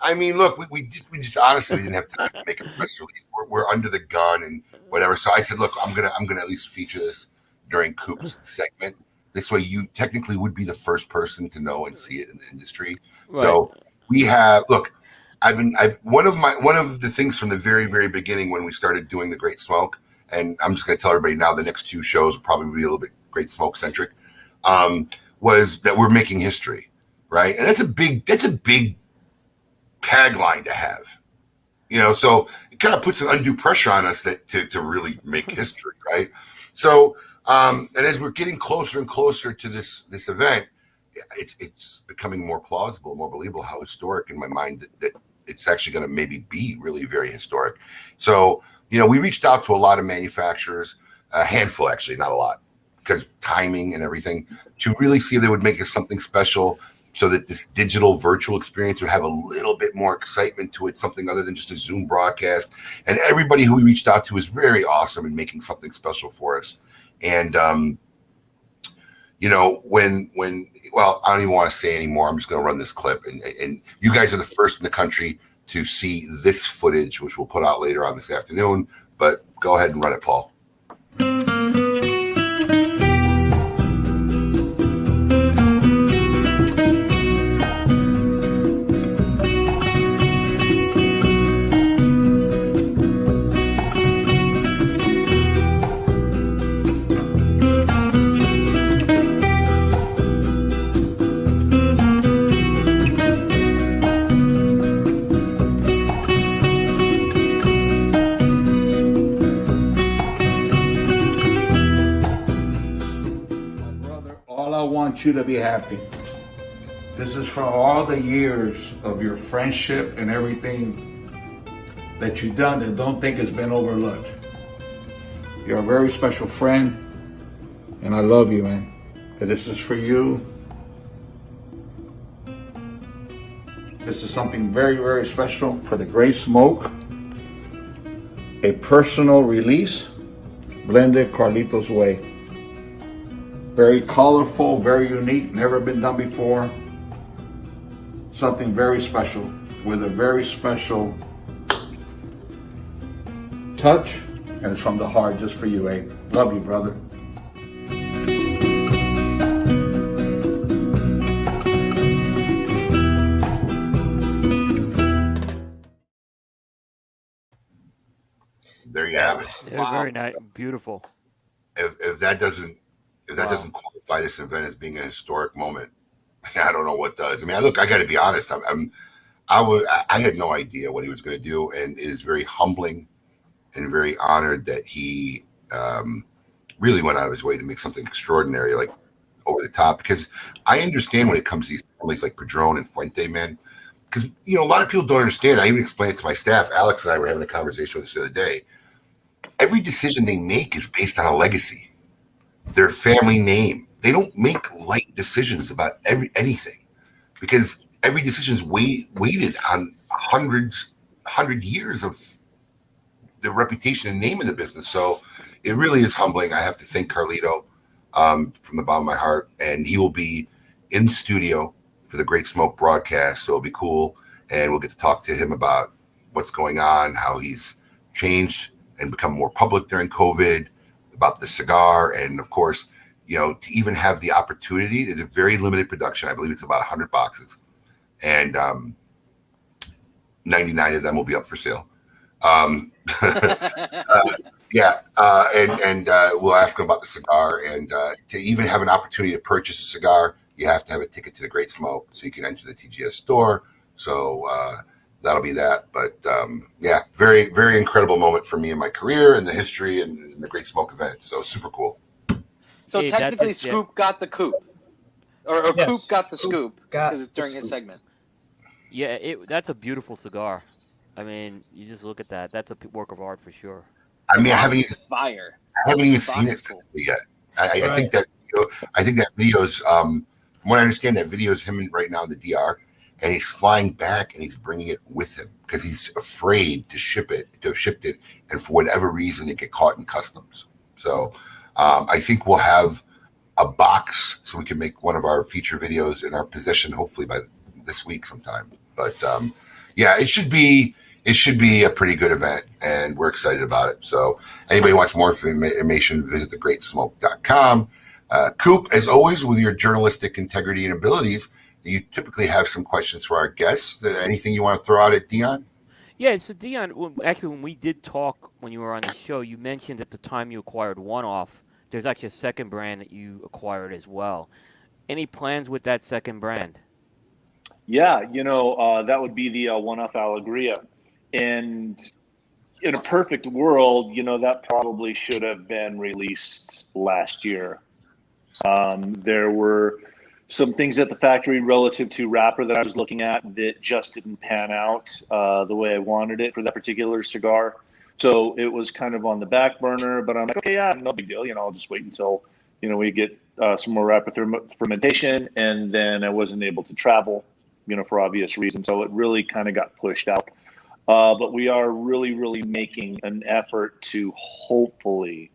I mean, look, we just honestly didn't have time to make a press release. We're under the gun and whatever. So I said, look, I'm gonna at least feature this during Coop's segment. This way, you technically would be the first person to know and see it in the industry. Right. So we have one of the things from the very, very beginning when we started doing the Great Smoke, and I'm just going to tell everybody now the next two shows will probably be a little bit Great Smoke centric, was that we're making history, right? And that's a big tagline to have, so it kind of puts an undue pressure on us to really make history, right? So, and as we're getting closer and closer to this event, it's becoming more plausible, more believable how historic in my mind that it's actually going to maybe be really very historic. So, we reached out to a lot of manufacturers, a handful actually, not a lot, because timing and everything, to really see if they would make us something special so that this digital virtual experience would have a little bit more excitement to it, something other than just a Zoom broadcast. And everybody who we reached out to was very awesome in making something special for us. And, well, I don't even want to say anymore. I'm just going to run this clip. And you guys are the first in the country to see this footage, which we'll put out later on this afternoon. But go ahead and run it, Paul. You to be happy. This is for all the years of your friendship and everything that you've done and don't think it's been overlooked. You're a very special friend, and I love you, man. And this is for you. This is something very, very special for the Great Smoke. A personal release, blended Carlito's way. Very colorful, very unique, never been done before. Something very special with a very special touch, and it's from the heart just for you, Abe. Love you, brother. There you have it. They're very nice, beautiful. If that doesn't qualify this event as being a historic moment, I don't know what does. I mean, look, I got to be honest. I had no idea what he was going to do, and it is very humbling and very honored that he really went out of his way to make something extraordinary, like over the top. Because I understand when it comes to these families like Padron and Fuente, man. Because a lot of people don't understand. I even explained it to my staff. Alex and I were having a conversation with this the other day. Every decision they make is based on a legacy, their family name. They don't make light decisions about anything, because every decision is weighted on 100 years of the reputation and name of the business. So it really is humbling. I have to thank Carlito from the bottom of my heart, and he will be in the studio for the Great Smoke broadcast. So it'll be cool, and we'll get to talk to him about what's going on, how he's changed and become more public during COVID, about the cigar, and of course, to even have the opportunity. It's a very limited production. I believe it's about 100 boxes, and 99 of them will be up for sale. And we'll ask him about the cigar, and to even have an opportunity to purchase a cigar, you have to have a ticket to the Great Smoke, so you can enter the TGS store. So that'll be that. But very, very incredible moment for me in my career and the history and the Great Smoke event. So super cool. So technically, Scoop got the coup, or Yes. Coop got the scoop because it's during his segment. Yeah, that's a beautiful cigar. I mean, you just look at that. That's a work of art for sure. I mean, I haven't even seen it Cool. yet. I think that video's from what I understand, that video is him right now in the DR, and he's flying back and he's bringing it with him because he's afraid to ship it, and for whatever reason it get caught in customs. So I think we'll have a box so we can make one of our feature videos in our possession, hopefully by this week sometime. But it should be a pretty good event, and we're excited about it. So anybody wants more information, visit thegreatsmoke.com. Coop, as always, with your journalistic integrity and abilities, you typically have some questions for our guests. Anything you want to throw out at Dion? Yeah, so Dion, when we did talk when you were on the show, you mentioned at the time you acquired One Off, there's actually a second brand that you acquired as well. Any plans with that second brand? Yeah, that would be the One Off Alegria. And in a perfect world, that probably should have been released last year. There were some things at the factory relative to wrapper that I was looking at that just didn't pan out the way I wanted it for that particular cigar. So it was kind of on the back burner, but I'm like, okay, yeah, no big deal. I'll just wait until, we get some more wrapper fermentation, and then I wasn't able to travel, for obvious reasons. So it really kind of got pushed out. But we are really, really making an effort to hopefully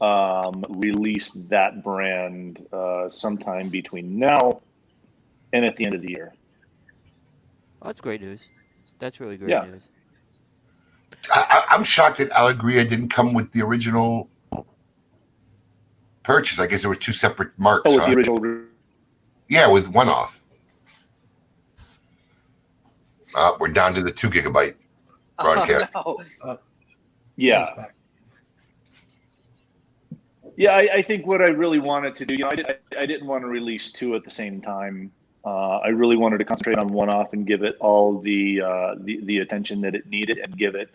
release that brand sometime between now and at the end of the year. Oh, that's great news. That's really great news. I'm shocked that Alegria didn't come with the original purchase. I guess there were two separate marks. Oh, with the original. Yeah, with One Off. We're down to the 2 gigabyte broadcast. Oh, no. Yeah. Yeah, I think what I really wanted to do, I didn't want to release 2 at the same time. I really wanted to concentrate on One Off and give it all the attention that it needed, and give it,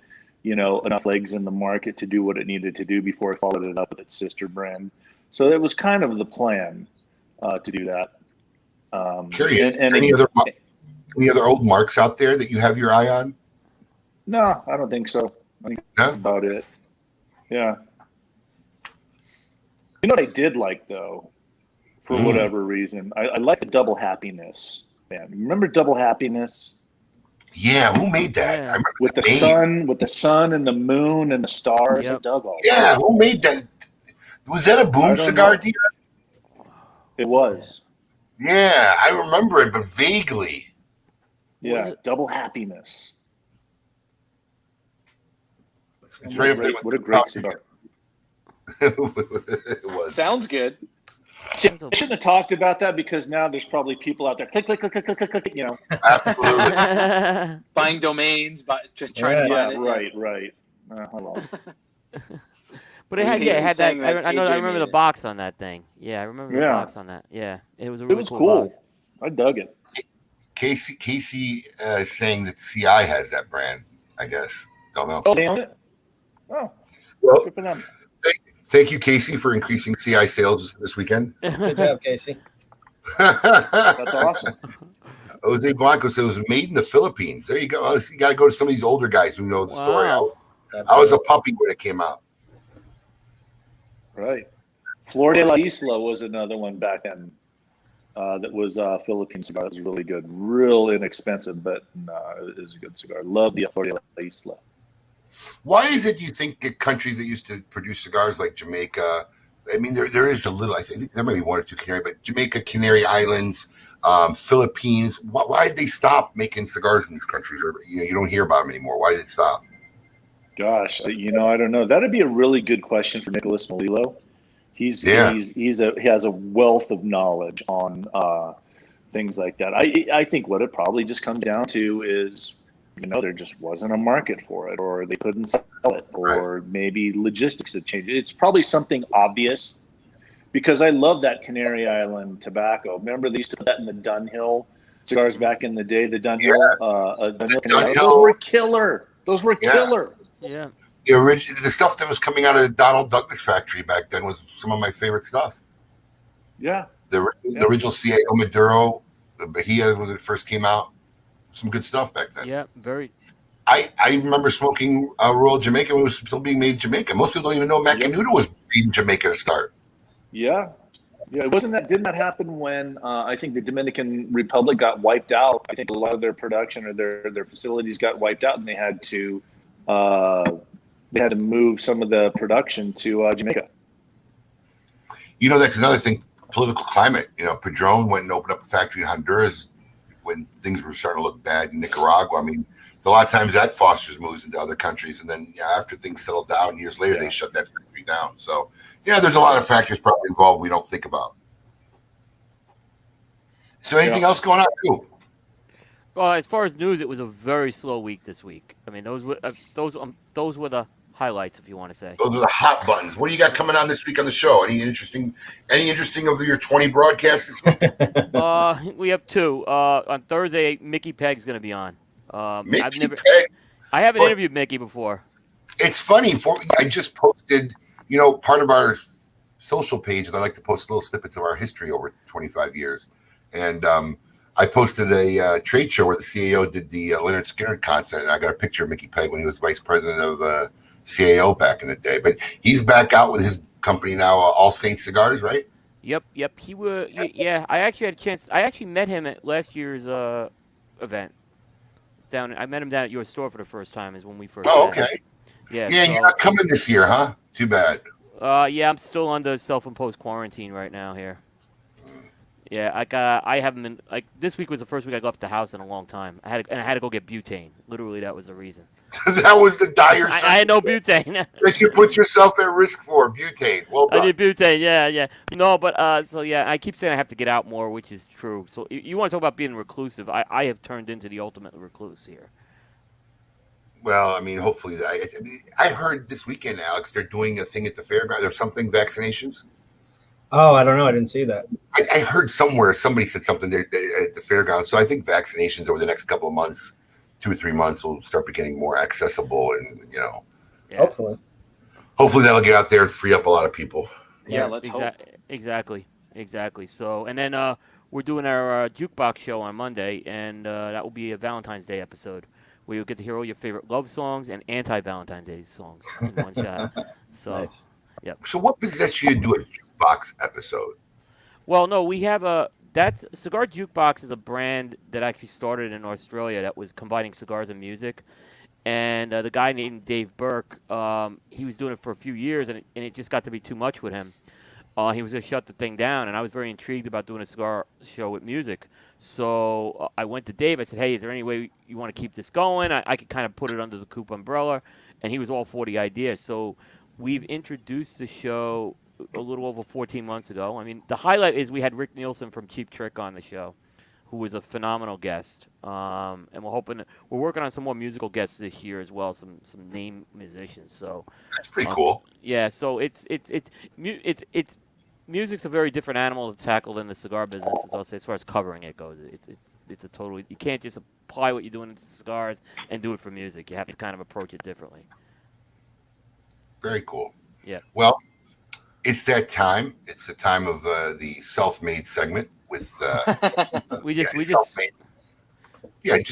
enough legs in the market to do what it needed to do before I followed it up with its sister brand. So that was kind of the plan to do that. Curious, any other old marks out there that you have your eye on? No, I don't think so. I think that's about it. Yeah. You know what I did like, though, for whatever reason? I like the Double Happiness, man. Remember Double Happiness? Yeah, who made that? Yeah. I remember With the sun and the moon and the stars. Yep. I dug all that. Yeah, who made that? Was that a Boom cigar, Dion? It was. Yeah, I remember it, but vaguely. Yeah, Double Happiness. It's right up there with What a great cigar. It was. Sounds good. I shouldn't have talked about that, because now there's probably people out there click, click, click, click, click, click, click, Absolutely. Buying domains, just trying to find it. Right. Hello. But it had, Casey's it had that. saying that I AJ remember made the it. box on that thing. Yeah, I remember the box on that. Yeah, it was a really cool. box. I dug it. Casey is saying that CI has that brand. I guess. Don't know. Oh, they own it. Oh, well, good for them. Thank you, Casey, for increasing CI sales this weekend. Good job, Casey. That's awesome. Jose Blanco says it was made in the Philippines. There you go. You got to go to some of these older guys who know the story. I was a puppy when it came out. Right. Flor de la Isla was another one back then that was Philippine cigar. It was really good. Real inexpensive, but it is a good cigar. Love the Flor de la Isla. Why is it you think that countries that used to produce cigars like Jamaica, I mean, there is a little, I think there might be one or two Canary, but Jamaica, Canary Islands, Philippines, why did they stop making cigars in these countries? Or, you don't hear about them anymore. Why did it stop? Gosh, I don't know. That'd be a really good question for Nicholas Melillo. He has a wealth of knowledge on things like that. I think what it probably just comes down to is, there just wasn't a market for it, or they couldn't sell it, or maybe logistics had changed. It's probably something obvious, because I love that Canary Island tobacco. Remember they used to put that in the Dunhill cigars back in the day. The Dunhill, those were killer. Those were killer. Yeah. The stuff that was coming out of the Donald Douglas factory back then was some of my favorite stuff. Yeah. The original CAO Maduro, the Bahia when it first came out. Some good stuff back then. Yeah, very. I remember smoking Royal Jamaica when it was still being made in Jamaica. Most people don't even know Macanudo was made in Jamaica to start. Yeah. Yeah, didn't that happen when I think the Dominican Republic got wiped out? I think a lot of their production or their facilities got wiped out, and they had to move some of the production to Jamaica. That's another thing. Political climate. Padron went and opened up a factory in Honduras when things were starting to look bad in Nicaragua. I mean, a lot of times that fosters moves into other countries, and then after things settle down years later, they shut that factory down. So there's a lot of factors probably involved we don't think about. So anything else going on too? Well, as far as news, it was a very slow week this week. I mean, those were the highlights, if you want to say. Those are the hot buttons. What do you got coming on this week on the show? Any interesting of your 20 broadcasts this week? We have two. On Thursday, Mickey Pegg's going to be on. Mickey Pegg? I haven't interviewed Mickey before. It's funny. I just posted, part of our social page. I like to post little snippets of our history over 25 years. And I posted a trade show where the CAO did the Leonard Skinner concert, and I got a picture of Mickey Pegg when he was vice president of CAO back in the day. But he's back out with his company now, All Saints Cigars, right? Yep. He was. Yeah, I actually had a chance. I actually met him at last year's event. I met him down at your store for the first time. Is when we first. Oh, met. okay. Yeah. Yeah, and you're not coming this year, huh? Too bad. Yeah, I'm still under self-imposed quarantine right now here. Yeah, I haven't been this week was the first week I left the house in a long time. I had to go get butane. Literally, that was the reason. That was the dire. I had no butane. That you put yourself at risk for butane. Well done. I did butane. Yeah. No, but so yeah, I keep saying I have to get out more, which is true. So you want to talk about being reclusive? I have turned into the ultimate recluse here. Well, I mean, hopefully, I heard this weekend, Alex, they're doing a thing at the fairground. There's something vaccinations. Oh, I don't know. I didn't see that. I heard somewhere somebody said something there at the fairground. So I think vaccinations over the next couple of months, 2 or 3 months, will start becoming more accessible, and Yeah. Hopefully that'll get out there and free up a lot of people. Yeah, let's hope. Exactly. So, and then we're doing our jukebox show on Monday, and that will be a Valentine's Day episode where you'll get to hear all your favorite love songs and anti-Valentine's Day songs in one shot. So, nice. Yep. So what possessed you to do a jukebox episode? Well, no, we have Cigar Jukebox is a brand that actually started in Australia that was combining cigars and music. And the guy named Dave Burke, he was doing it for a few years, and it just got to be too much with him. He was going to shut the thing down, and I was very intrigued about doing a cigar show with music. So I went to Dave. I said, hey, is there any way you want to keep this going? I could kind of put it under the Coop umbrella. And he was all for the idea. So we've introduced the show a little over 14 months ago. I mean, the highlight is we had Rick Nielsen from Cheap Trick on the show, who was a phenomenal guest. And we're working on some more musical guests this year as well, some name musicians. So that's pretty cool. Yeah, so it's music's a very different animal to tackle than the cigar business, as far as covering it goes. It's a totally, you can't just apply what you're doing into cigars and do it for music. You have to kind of approach it differently. Very cool. Yeah. Well, it's that time. It's the time of the self-made segment with we just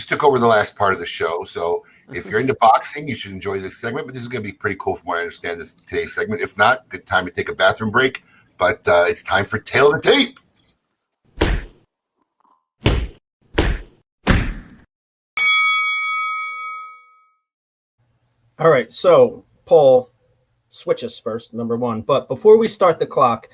took over the last part of the show. So if you're into boxing, you should enjoy this segment. But this is going to be pretty cool from what I understand today's segment. If not, good time to take a bathroom break. But it's time for Tail of the Tape. All right, so Paul, switch us first, number one. But before we start the clock,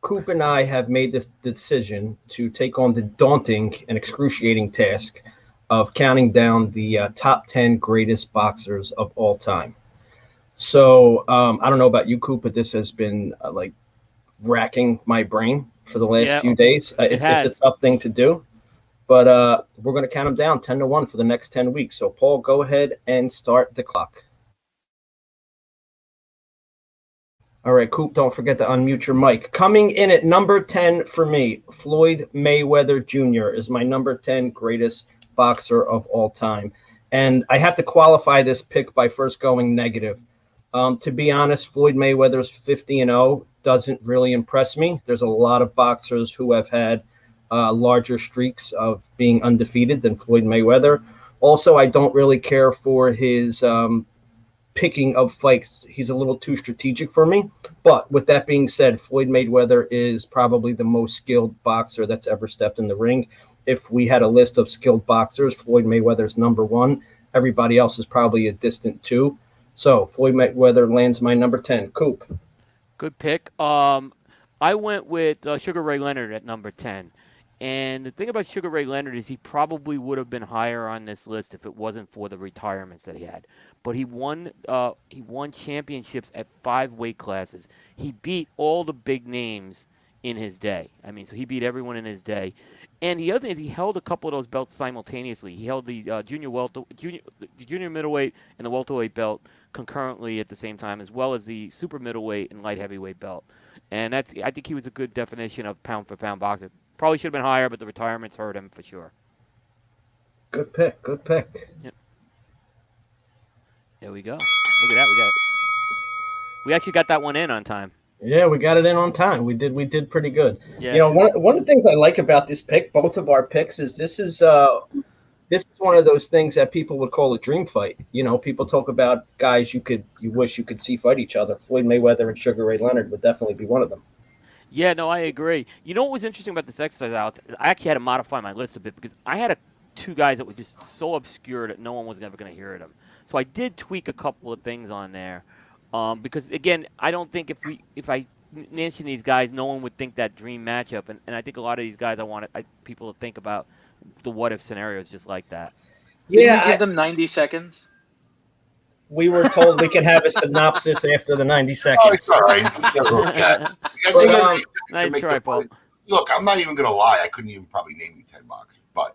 Coop and I have made this decision to take on the daunting and excruciating task of counting down the top 10 greatest boxers of all time. So I don't know about you, Coop, but this has been like racking my brain for the last few days. It's a tough thing to do, but we're going to count them down 10-1 for the next 10 weeks. So Paul, go ahead and start the clock. All right, Coop, don't forget to unmute your mic. Coming in at number 10 for me, Floyd Mayweather Jr. is my number 10 greatest boxer of all time. And I have to qualify this pick by first going negative. To be honest, Floyd Mayweather's 50-0 doesn't really impress me. There's a lot of boxers who have had larger streaks of being undefeated than Floyd Mayweather. Also, I don't really care for his picking of fights. He's a little too strategic for me. But with that being said, Floyd Mayweather is probably the most skilled boxer that's ever stepped in the ring. If we had a list of skilled boxers, Floyd Mayweather's number one. Everybody else is probably a distant two. So Floyd Mayweather lands my number 10. Coop. Good pick. I went with Sugar Ray Leonard at number 10. And the thing about Sugar Ray Leonard is he probably would have been higher on this list if it wasn't for the retirements that he had. But he won championships at 5 weight classes. He beat all the big names in his day. I mean, so he beat everyone in his day. And the other thing is he held a couple of those belts simultaneously. He held the junior middleweight and the welterweight belt concurrently at the same time, as well as the super middleweight and light heavyweight belt. And I think he was a good definition of pound-for-pound boxer. Probably should have been higher, but the retirements hurt him for sure. Good pick. Good pick. Yep. There we go. Look at that. We actually got that one in on time. Yeah, we got it in on time. We did pretty good. Yeah. You know, one of the things I like about this pick, both of our picks, is this is one of those things that people would call a dream fight. You know, people talk about guys you wish you could see fight each other. Floyd Mayweather and Sugar Ray Leonard would definitely be one of them. Yeah, no, I agree. You know what was interesting about this exercise, Alex? I actually had to modify my list a bit because I had two guys that were just so obscure that no one was ever going to hear them. So I did tweak a couple of things on there because, again, I don't think if I mention these guys, no one would think that dream matchup. And I think a lot of these guys, I want people to think about the what-if scenarios just like that. Didn't we give them 90 seconds? We were told we could have a synopsis after the 90 seconds. Oh, it's all right. Nice try, Paul. Look, I'm not even going to lie. I couldn't even probably name you 10 boxers, but,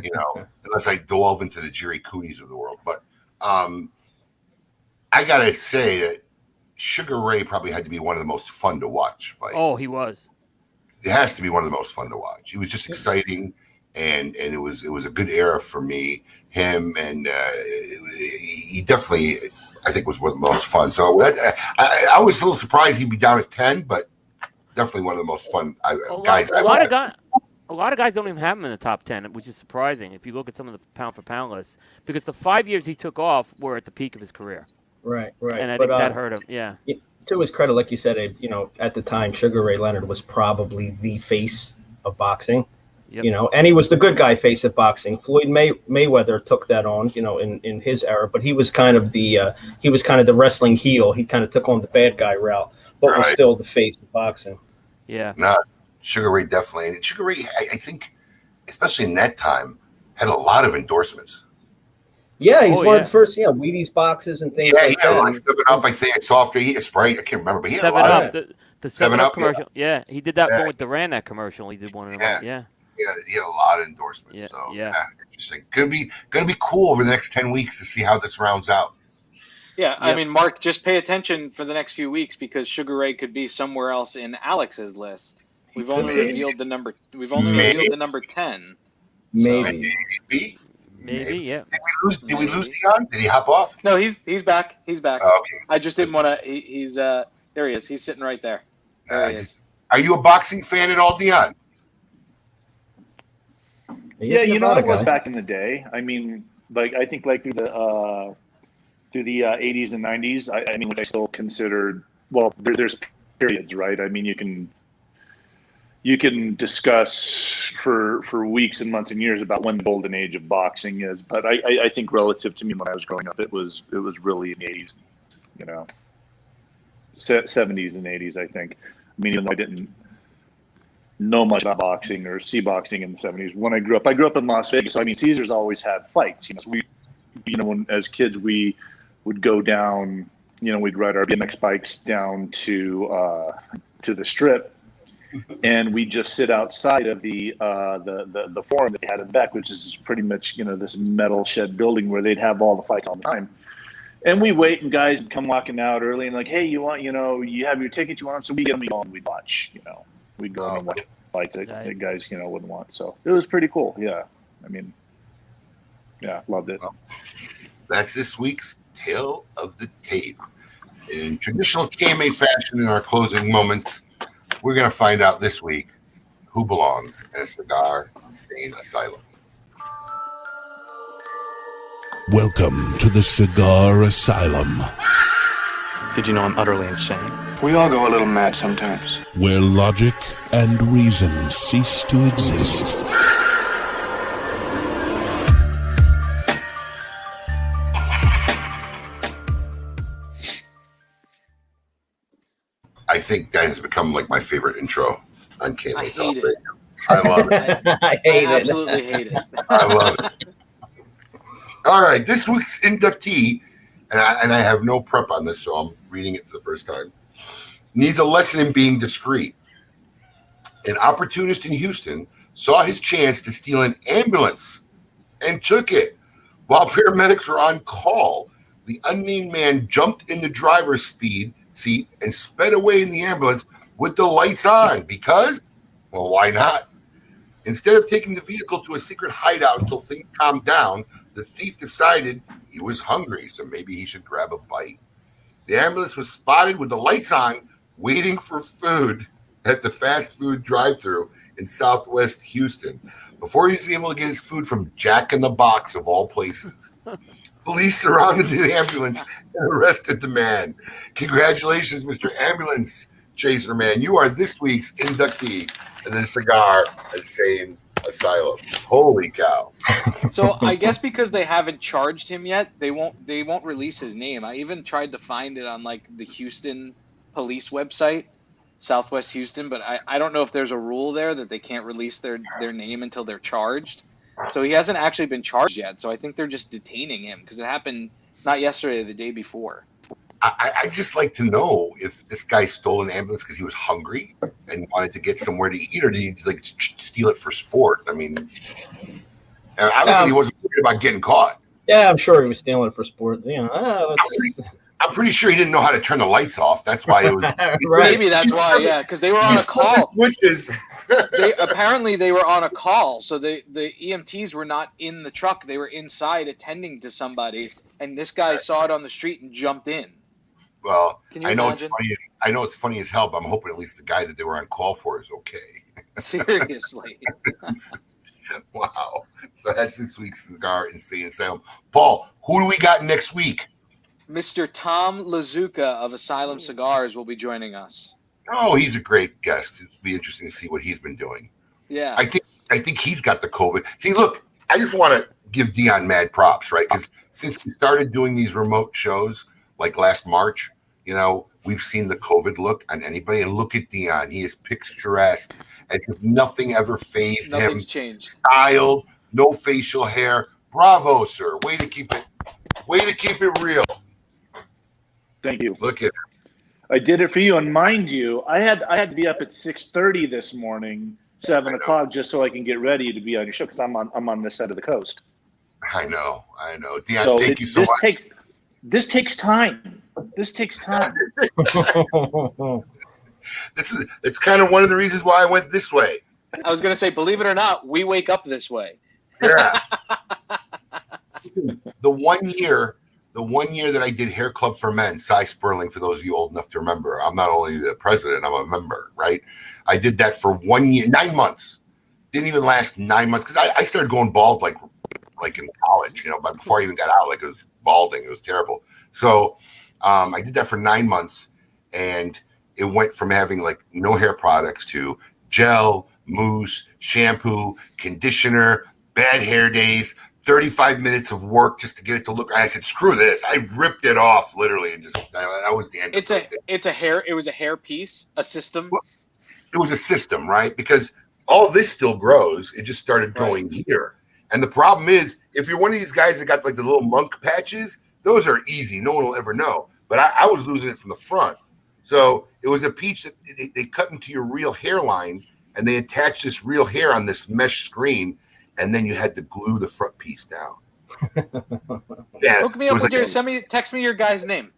you know, unless I delve into the Jerry Coonies of the world. But I got to say that Sugar Ray probably had to be one of the most fun to watch fight. Oh, he was. It has to be one of the most fun to watch. He was just exciting, and it was a good era for me. Him and he definitely, I think, was one of the most fun. So I was a little surprised he'd be down at 10, but definitely one of the most fun guys. A lot of guys don't even have him in the top 10, which is surprising if you look at some of the pound-for-pound lists, because the 5 years he took off were at the peak of his career. Right. And I think that hurt him, yeah. To his credit, like you said, Abe, you know, at the time, Sugar Ray Leonard was probably the face of boxing. Yep. You know, and he was the good guy face of boxing. Floyd Mayweather took that on, you know, in his era, but he was kind of the wrestling heel. He kind of took on the bad guy route, but was still the face of boxing. Yeah. No, Sugar Ray definitely. And Sugar Ray, I think, especially in that time, had a lot of endorsements. Yeah, he's one of the first, Wheaties boxes and things like that. Yeah, 7 Up, I think, Soft Sprite. I can't remember, but he had a lot of the 7 Up commercial. Yeah, he did that one with Duran, that commercial. He did one of them. Yeah. he had a lot of endorsements. Yeah, so yeah. Interesting. Gonna be cool over the next 10 weeks to see how this rounds out. Yeah, I mean, Mark, just pay attention for the next few weeks because Sugar Ray could be somewhere else in Alex's list. We've only revealed the number. We've only revealed the number 10. Maybe. Maybe, yeah. Did we lose Dion? Did he hop off? No, he's back. He's back. Oh, okay. I just didn't want to. He's there. He is. He's sitting right there. There he is. Are you a boxing fan at all, Dion? Yeah, I was back in the day. I mean, I think through the 80s and 90s. I mean, which I still considered. Well, there's periods, right? I mean, you can discuss for weeks and months and years about when the golden age of boxing is, but I think relative to me when I was growing up, it was really in the 80s, 70s and 80s. I think. I mean, even though I didn't know much about boxing or see boxing in the 70s, when I grew up in Las Vegas. So I mean, Caesars always had fights. So we, when as kids we would go down. We'd ride our BMX bikes down to the Strip. And we just sit outside of the forum that they had in the back, which is pretty much this metal shed building where they'd have all the fights all the time. And we wait, and guys would come walking out early and like, hey, you want you have your tickets, you want them? So we get them and we'd watch. We'd go and watch fights that guys wouldn't want. So it was pretty cool. Yeah, I mean, yeah, loved it. Well, that's this week's Tale of the Tape. In traditional KMA fashion, in our closing moments, we're going to find out this week who belongs in a Cigar Asylum. Welcome to the Cigar Asylum, Did you know I'm utterly insane? We all go a little mad sometimes. where logic and reason cease to exist. I think that has become like my favorite intro on KMA Talk hate it. Radio. I love it. I hate it. Absolutely hate it. I love it. All right, this week's inductee, and I have no prep on this, so I'm reading it for the first time, needs a lesson in being discreet. An opportunist in Houston saw his chance to steal an ambulance and took it. While paramedics were on call, the unnamed man jumped in the driver's seat and sped away in the ambulance with the lights on because, well, why not? Instead of taking the vehicle to a secret hideout until things calmed down, the thief decided he was hungry, so maybe he should grab a bite. The ambulance was spotted with the lights on, waiting for food at the fast food drive-thru in Southwest Houston before he was able to get his food from Jack in the Box, of all places. Police surrounded the ambulance and arrested the man. Congratulations, Mr. Ambulance Chaser Man. You are this week's inductee in the Cigar Asylum. Holy cow. So I guess because they haven't charged him yet, they won't release his name. I even tried to find it on like the Houston police website, Southwest Houston, but I don't know if there's a rule there that they can't release their name until they're charged. So he hasn't actually been charged yet. So I think they're just detaining him because it happened not yesterday, the day before. I just like to know if this guy stole an ambulance because he was hungry and wanted to get somewhere to eat, or did he like steal it for sport? I mean, obviously he wasn't worried about getting caught. Yeah, I'm sure he was stealing it for sport. I'm pretty sure he didn't know how to turn the lights off. That's why it was. Right. Maybe that's why, yeah, because they were on a call. Switches. Apparently they were on a call, so the EMTs were not in the truck. They were inside attending to somebody, and this guy saw it on the street and jumped in. Well, Can you I know imagine? it's funny as hell, but I'm hoping at least the guy that they were on call for is okay. Seriously. Wow. So that's this week's Cigar Asylum. Paul, who do we got next week? Mr. Tom Lazuka of Asylum Cigars will be joining us. Oh, he's a great guest. It'll be interesting to see what he's been doing. Yeah. I think he's got the COVID. See, look, I just want to give Dion mad props, right? Because since we started doing these remote shows like last March, we've seen the COVID look on anybody. And look at Dion. He is picturesque as if nothing ever phased him. Nothing's changed. Styled, no facial hair. Bravo, sir. Way to keep it real. Thank you. Look at it. I did it for you, and mind you, I had to be up at 6:30 this morning 7 o'clock just so I can get ready to be on your show because I'm on this side of the coast. I know. Dion, so thank you so much. This takes time. This takes time. It's kind of one of the reasons why I went this way. I was going to say, believe it or not, we wake up this way. Yeah. The one year that I did Hair Club for Men, Cy Sperling, for those of you old enough to remember, I'm not only the president, I'm a member, right? I did that for 1 year, 9 months. Didn't even last 9 months because I started going bald like in college, but before I even got out, like it was balding. It was terrible. So I did that for 9 months, and it went from having like no hair products to gel, mousse, shampoo, conditioner, bad hair days, 35 minutes of work just to get it to look. I said, screw this. I ripped it off literally, and that was the end. It was a hair piece, a system. It was a system, right? Because all this still grows. It just started growing here. And the problem is, if you're one of these guys that got like the little monk patches, those are easy. No one will ever know. But I was losing it from the front. So it was a piece that they cut into your real hairline, and they attached this real hair on this mesh screen, and then you had to glue the front piece down. Yeah, hook me up with text me your guy's name.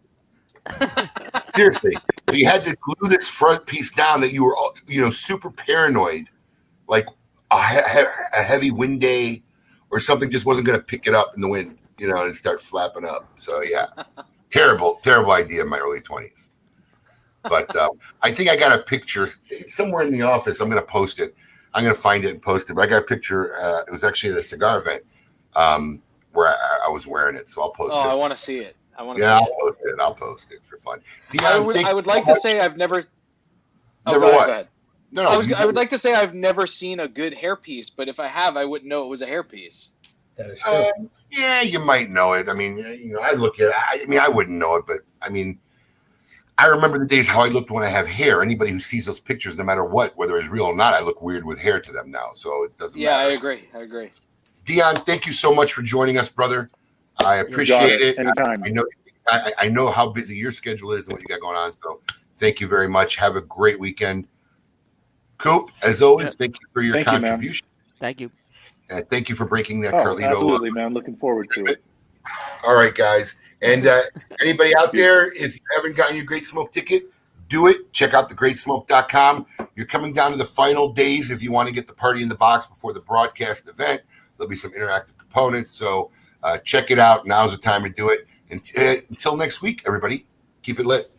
Seriously, you had to glue this front piece down that you were, super paranoid, like a heavy wind day or something just wasn't going to pick it up in the wind, and start flapping up. So yeah, terrible idea in my early 20s. But I think I got a picture somewhere in the office. I'm going to post it. I'm going to find it and post it. But I got a picture. It was actually at a cigar event where I was wearing it. So I'll post it. Oh, I want to see it. I'll post it for fun. Dion, I would like to say I've never. Never what? Go ahead. No. I would like to say I've never seen a good hairpiece, but if I have, I wouldn't know it was a hairpiece. That is true. Yeah, you might know it. I mean, I look at it. I wouldn't know it, but I mean, I remember the days how I looked when I have hair. Anybody who sees those pictures, no matter what, whether it's real or not, I look weird with hair to them now. So it doesn't matter. Yeah, I agree. Dion, thank you so much for joining us, brother. I appreciate it. Anytime. I know how busy your schedule is and what you got going on. So thank you very much. Have a great weekend. Coop, as always, thank you for your contribution. Thank you. Thank you for breaking that Carlito. Absolutely, man. Looking forward to it. All right, guys. And anybody out there, if you haven't gotten your Great Smoke ticket, do it. Check out thegreatsmoke.com. You're coming down to the final days if you want to get the party in the box before the broadcast event. There'll be some interactive components. So check it out. Now's the time to do it. Until next week, everybody, keep it lit.